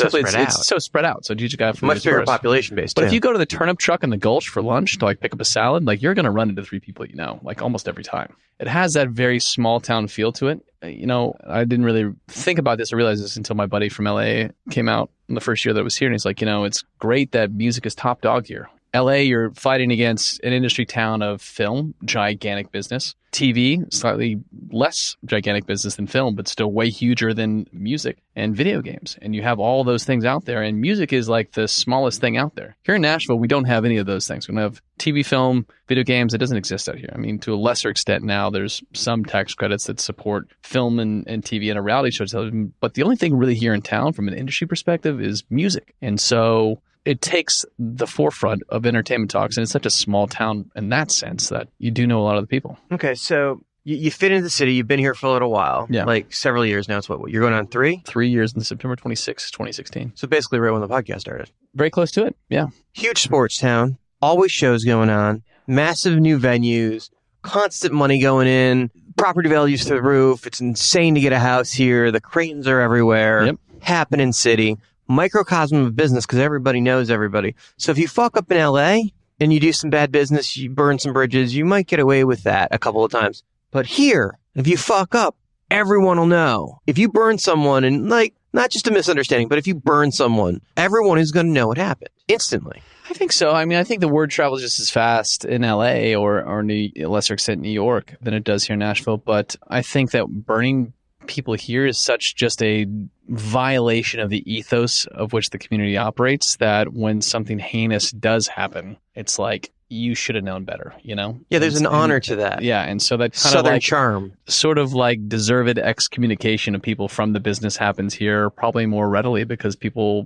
so spread out. So you got much bigger population base. But if you go to the turnip truck in the Gulch for lunch to pick up a salad, you're going to run into 3 people almost every time. It has that very small town feel to it. I didn't really think about this or realize this until my buddy from LA came out in the first year that I was here, and he's like, it's great that music is top dog here. LA, you're fighting against an industry town of film, gigantic business. TV, slightly less gigantic business than film, but still way huger than music, and video games. And you have all those things out there, and music is like the smallest thing out there. Here in Nashville, we don't have any of those things. We don't have TV, film, video games. It doesn't exist out here. I mean, to a lesser extent now, there's some tax credits that support film and TV and a reality show television. But the only thing really here in town from an industry perspective is music. And so it takes the forefront of entertainment talks, and it's such a small town in that sense that you do know a lot of the people. Okay, so you fit into the city. You've been here for a little while. Yeah. Like several years now. It's what you're going on 3? 3 years in September 26, 2016. So basically right when the podcast started. Very close to it, yeah. Huge sports town. Always shows going on. Massive new venues. Constant money going in. Property values through the roof. It's insane to get a house here. The Creightons are everywhere. Yep. Happening city. Microcosm of business because everybody knows everybody. So if you fuck up in LA and you do some bad business, you burn some bridges, you might get away with that a couple of times. But here, if you fuck up, everyone will know. If you burn someone, and not just a misunderstanding, but if you burn someone, everyone is going to know what happened instantly. I think so. I mean, I think the word travels just as fast in LA or to a lesser extent New York than it does here in Nashville. But I think that burning people here is such just a violation of the ethos of which the community operates that when something heinous does happen, it's like, you should have known better, Yeah, there's an honor to that. Yeah, and so that kind Southern charm. Sort of like deserved excommunication of people from the business happens here probably more readily because people,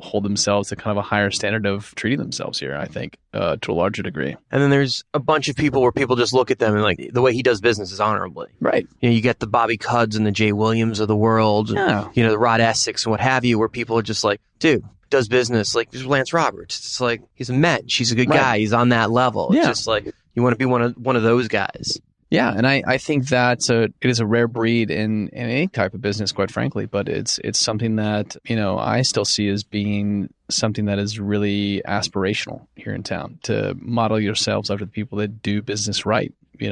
hold themselves to kind of a higher standard of treating themselves here, I think, to a larger degree. And then there's a bunch of people where people just look at them and the way he does business is honorably. Right. You get the Bobby Cudds and the Jay Williams of the world, yeah. The Rod Essex and what have you, where people are just like, dude, does business like Lance Roberts. It's like he's a mensch. He's a good guy. He's on that level. Yeah. It's just like you want to be one of those guys. Yeah, and I think that it is a rare breed in any type of business, quite frankly. But it's something that I still see as being something that is really aspirational here in town, to model yourselves after the people that do business right.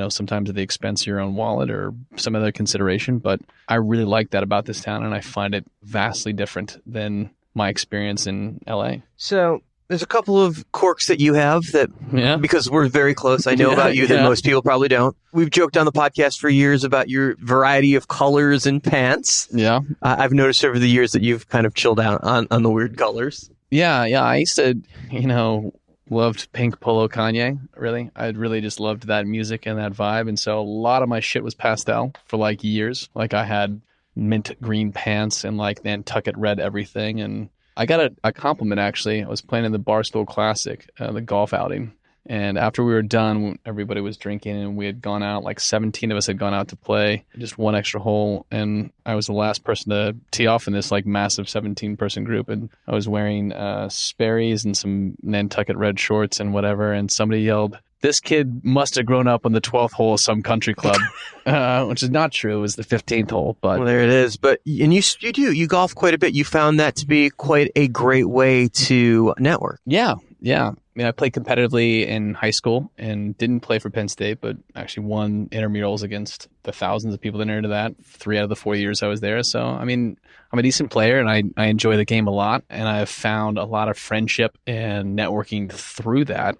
Sometimes at the expense of your own wallet or some other consideration. But I really like that about this town, and I find it vastly different than my experience in LA. So there's a couple of quirks that you have that, because we're very close, I know about you that most people probably don't. We've joked on the podcast for years about your variety of colors and pants. Yeah. I've noticed over the years that you've kind of chilled out on the weird colors. Yeah. I used to, loved pink polo Kanye, really. I really just loved that music and that vibe. And so a lot of my shit was pastel for years. I had mint green pants and Nantucket red everything. And I got a compliment, actually. I was playing in the Barstool Classic, the golf outing. And after we were done, everybody was drinking and we had gone out, 17 of us had gone out to play just one extra hole. And I was the last person to tee off in this massive 17-person group. And I was wearing Sperry's and some Nantucket red shorts and whatever. And somebody yelled, "This kid must have grown up on the 12th hole of some country club," which is not true. It was the 15th hole. But well, there it is. But and you golf quite a bit. You found that to be quite a great way to network. Yeah. I mean, I played competitively in high school and didn't play for Penn State, but actually won intramurals against the thousands of people that entered that 3 out of the 4 years I was there. So, I mean, I'm a decent player and I enjoy the game a lot. And I've found a lot of friendship and networking through that.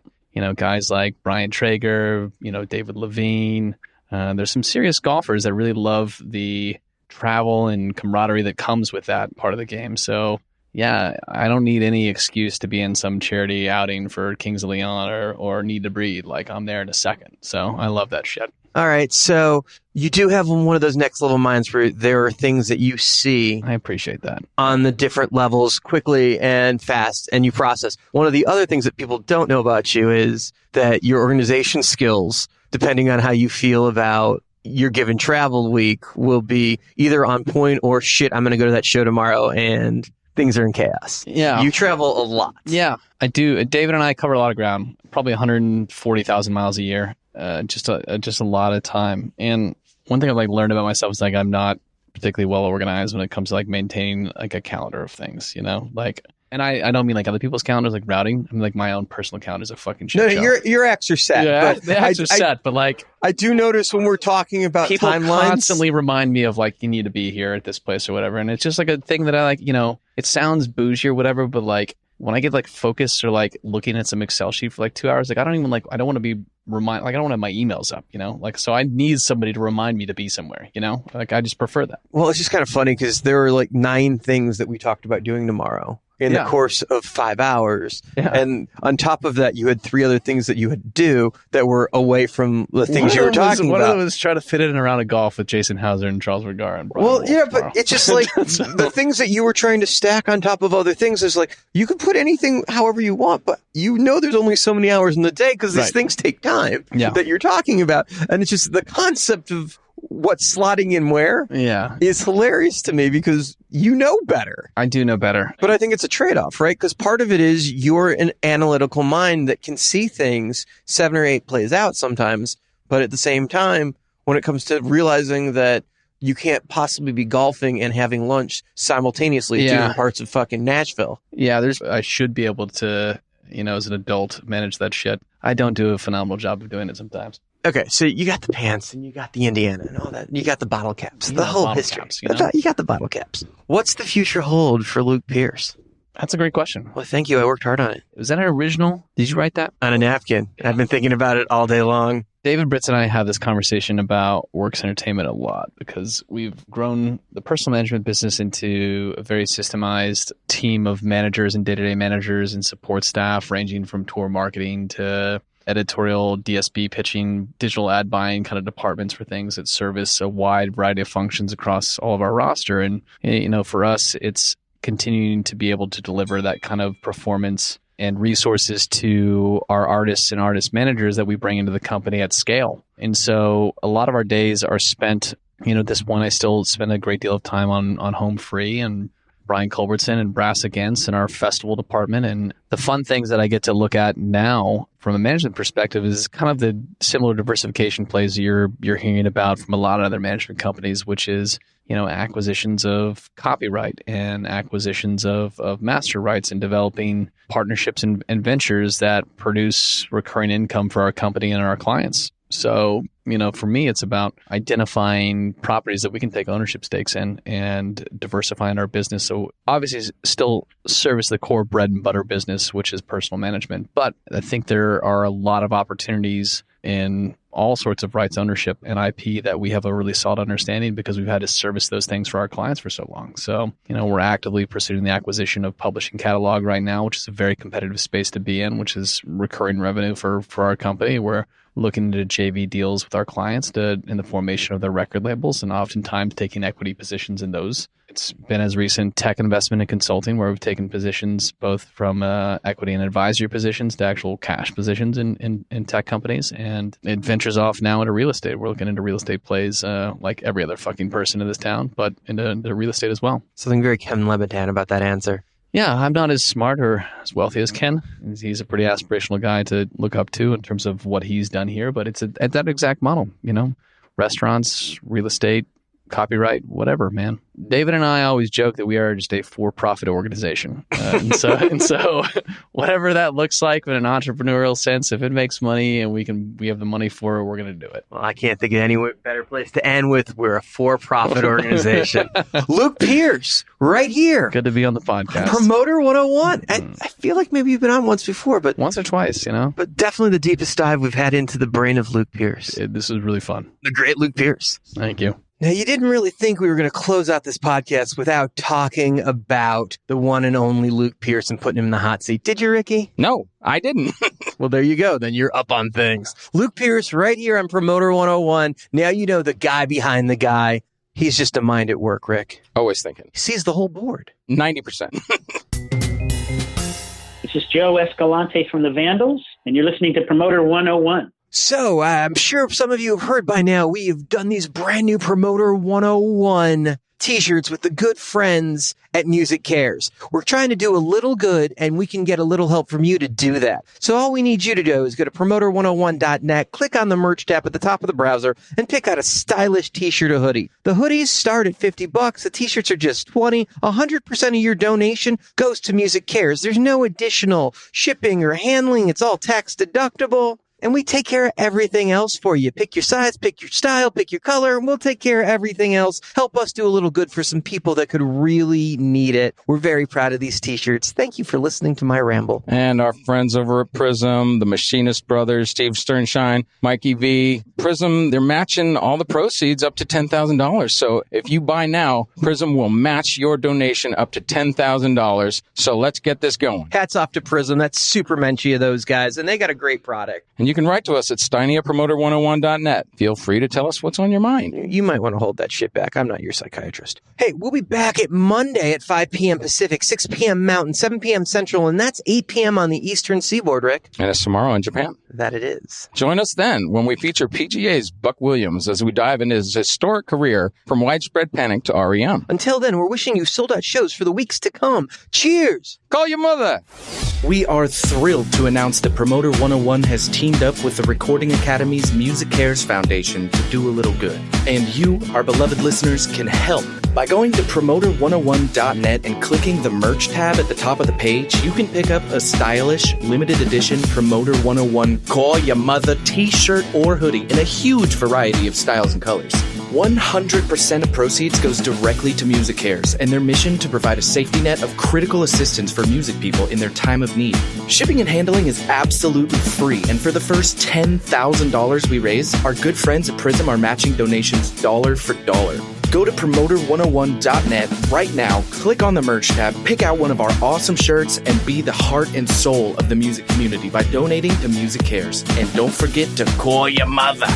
Guys like Brian Traeger, David Levine. There's some serious golfers that really love the travel and camaraderie that comes with that part of the game. So, yeah, I don't need any excuse to be in some charity outing for Kings of Leon or Need to Breathe. Like, I'm there in a second. So I love that shit. All right, so you do have one of those next level minds where there are things that you see. I appreciate that. On the different levels quickly and fast, and you process. One of the other things that people don't know about you is that your organization skills, depending on how you feel about your given travel week, will be either on point or shit, I'm going to go to that show tomorrow and things are in chaos. Yeah. You travel a lot. Yeah, I do. David and I cover a lot of ground, probably 140,000 miles a year. Just a lot of time. And one thing I've like learned about myself is like I'm not particularly well organized when it comes to like maintaining like a calendar of things, you know, like. And I don't mean like other people's calendars, like routing. I mean like my own personal calendar is a fucking shit show. Your acts are set. Yeah, but the acts are set, but like I do notice when we're talking about people timelines, constantly remind me of like you need to be here at this place or whatever, and it's just like a thing that I like. You know, it sounds bougie or whatever, but like when I get like focused or like looking at some Excel sheet for like 2 hours, like I don't want to be I don't want to have my emails up, you know, like so I need somebody to remind me to be somewhere, you know, like I just prefer that. Well, it's just kind of funny because there are like 9 things that we talked about doing tomorrow in the course of 5 hours. Yeah. And on top of that, you had 3 other things that you had to do that were away from the things you were talking about. One of them was try to fit it in a round of golf with Jason Hauser and Charles Vergara. And Brian Wolf but tomorrow. it's just like the things that you were trying to stack on top of other things is like you can put anything however you want, but you know there's only so many hours in the day because these things take time that you're talking about. And it's just the concept of what's slotting in where is hilarious to me because you know better. I do know better. But I think it's a trade-off, right? Because part of it is you're an analytical mind that can see things 7 or 8 plays out sometimes. But at the same time, when it comes to realizing that you can't possibly be golfing and having lunch simultaneously in parts of fucking Nashville. Yeah, I should be able to, you know, as an adult, manage that shit. I don't do a phenomenal job of doing it sometimes. Okay, so you got the pants and you got the Indiana and all that. You got the bottle caps, the whole history. Caps, you know? You got the bottle caps. What's the future hold for Luke Pierce? That's a great question. Well, thank you. I worked hard on it. Was that an original? Did you write that? On a napkin. I've been thinking about it all day long. David Britz and I have this conversation about Works Entertainment a lot because we've grown the personal management business into a very systemized team of managers and day-to-day managers and support staff ranging from tour marketing to editorial, DSP pitching, digital ad buying kind of departments for things that service a wide variety of functions across all of our roster. And, you know, for us, it's continuing to be able to deliver that kind of performance and resources to our artists and artist managers that we bring into the company at scale. And so a lot of our days are spent, you know, at this point, I still spend a great deal of time on Home Free and Brian Culbertson and Brass Against in our festival department. And the fun things that I get to look at now from a management perspective is kind of the similar diversification plays you're hearing about from a lot of other management companies, which is, you know, acquisitions of copyright and acquisitions of master rights and developing partnerships and ventures that produce recurring income for our company and our clients. So, you know, for me, it's about identifying properties that we can take ownership stakes in and diversifying our business. So obviously still service the core bread and butter business, which is personal management. But I think there are a lot of opportunities in all sorts of rights ownership and IP that we have a really solid understanding because we've had to service those things for our clients for so long. So, you know, we're actively pursuing the acquisition of publishing catalog right now, which is a very competitive space to be in, which is recurring revenue for our company. We're looking into JV deals with our clients in the formation of their record labels and oftentimes taking equity positions in those. It's been as recent tech investment and consulting where we've taken positions both from equity and advisory positions to actual cash positions in tech companies. And it ventures off now into real estate. We're looking into real estate plays like every other fucking person in this town, but into real estate as well. Something very Ken Levitan about that answer. Yeah, I'm not as smart or as wealthy as Ken. He's a pretty aspirational guy to look up to in terms of what he's done here, but it's at that exact model, you know, restaurants, real estate, copyright, whatever, man. David and I always joke that we are just a for-profit organization. And so whatever that looks like in an entrepreneurial sense, if it makes money and we have the money for it, we're going to do it. Well, I can't think of any better place to end with. We're a for-profit organization. Luke Pierce, right here. Good to be on the podcast. Promoter 101. I feel like maybe you've been on once before, but once or twice, you know. But definitely the deepest dive we've had into the brain of Luke Pierce. This is really fun. The great Luke Pierce. Thank you. Now, you didn't really think we were going to close out this podcast without talking about the one and only Luke Pierce and putting him in the hot seat. Did you, Ricky? No, I didn't. Well, there you go. Then you're up on things. Luke Pierce right here on Promoter 101. Now you know the guy behind the guy. He's just a mind at work, Rick. Always thinking. He sees the whole board. 90%. This is Joe Escalante from the Vandals, and you're listening to Promoter 101. So, I'm sure some of you have heard by now, we have done these brand new Promoter 101 t-shirts with the good friends at Music Cares. We're trying to do a little good, and we can get a little help from you to do that. So all we need you to do is go to promoter101.net, click on the merch tab at the top of the browser, and pick out a stylish t-shirt or hoodie. The hoodies start at $50. The t-shirts are just $20. 100% of your donation goes to Music Cares. There's no additional shipping or handling. It's all tax deductible. And we take care of everything else for you. Pick your size, pick your style, pick your color, and we'll take care of everything else. Help us do a little good for some people that could really need it. We're very proud of these t-shirts. Thank you for listening to my ramble. And our friends over at Prism, the Machinist Brothers, Steve Sternshine, Mikey V. Prism, they're matching all the proceeds up to $10,000. So if you buy now, Prism will match your donation up to $10,000. So let's get this going. Hats off to Prism. That's super menschy of those guys, and they got a great product. And you can write to us at steiny@promoter101.net. Feel free to tell us what's on your mind. You might want to hold that shit back. I'm not your psychiatrist. Hey, we'll be back at Monday at 5 p.m. Pacific, 6 p.m. Mountain, 7 p.m. Central, and that's 8 p.m. on the Eastern Seaboard, Rick. And it's tomorrow in Japan. That it is. Join us then when we feature PGA's Buck Williams as we dive into his historic career from Widespread Panic to REM. Until then, we're wishing you sold-out shows for the weeks to come. Cheers! Call your mother! We are thrilled to announce that Promoter 101 has teamed up with the Recording Academy's Music Cares Foundation to do a little good. And you, our beloved listeners, can help. By going to promoter101.net and clicking the merch tab at the top of the page, you can pick up a stylish, limited edition Promoter 101 Call Ya Mother t-shirt or hoodie in a huge variety of styles and colors. 100% of proceeds goes directly to Music Cares and their mission to provide a safety net of critical assistance for music people in their time of need. Shipping and handling is absolutely free, and for the first $10,000 we raise, our good friends at Prism are matching donations dollar for dollar. Go to promoter101.net right now, click on the merch tab, pick out one of our awesome shirts, and be the heart and soul of the music community by donating to Music Cares. And don't forget to call your mother.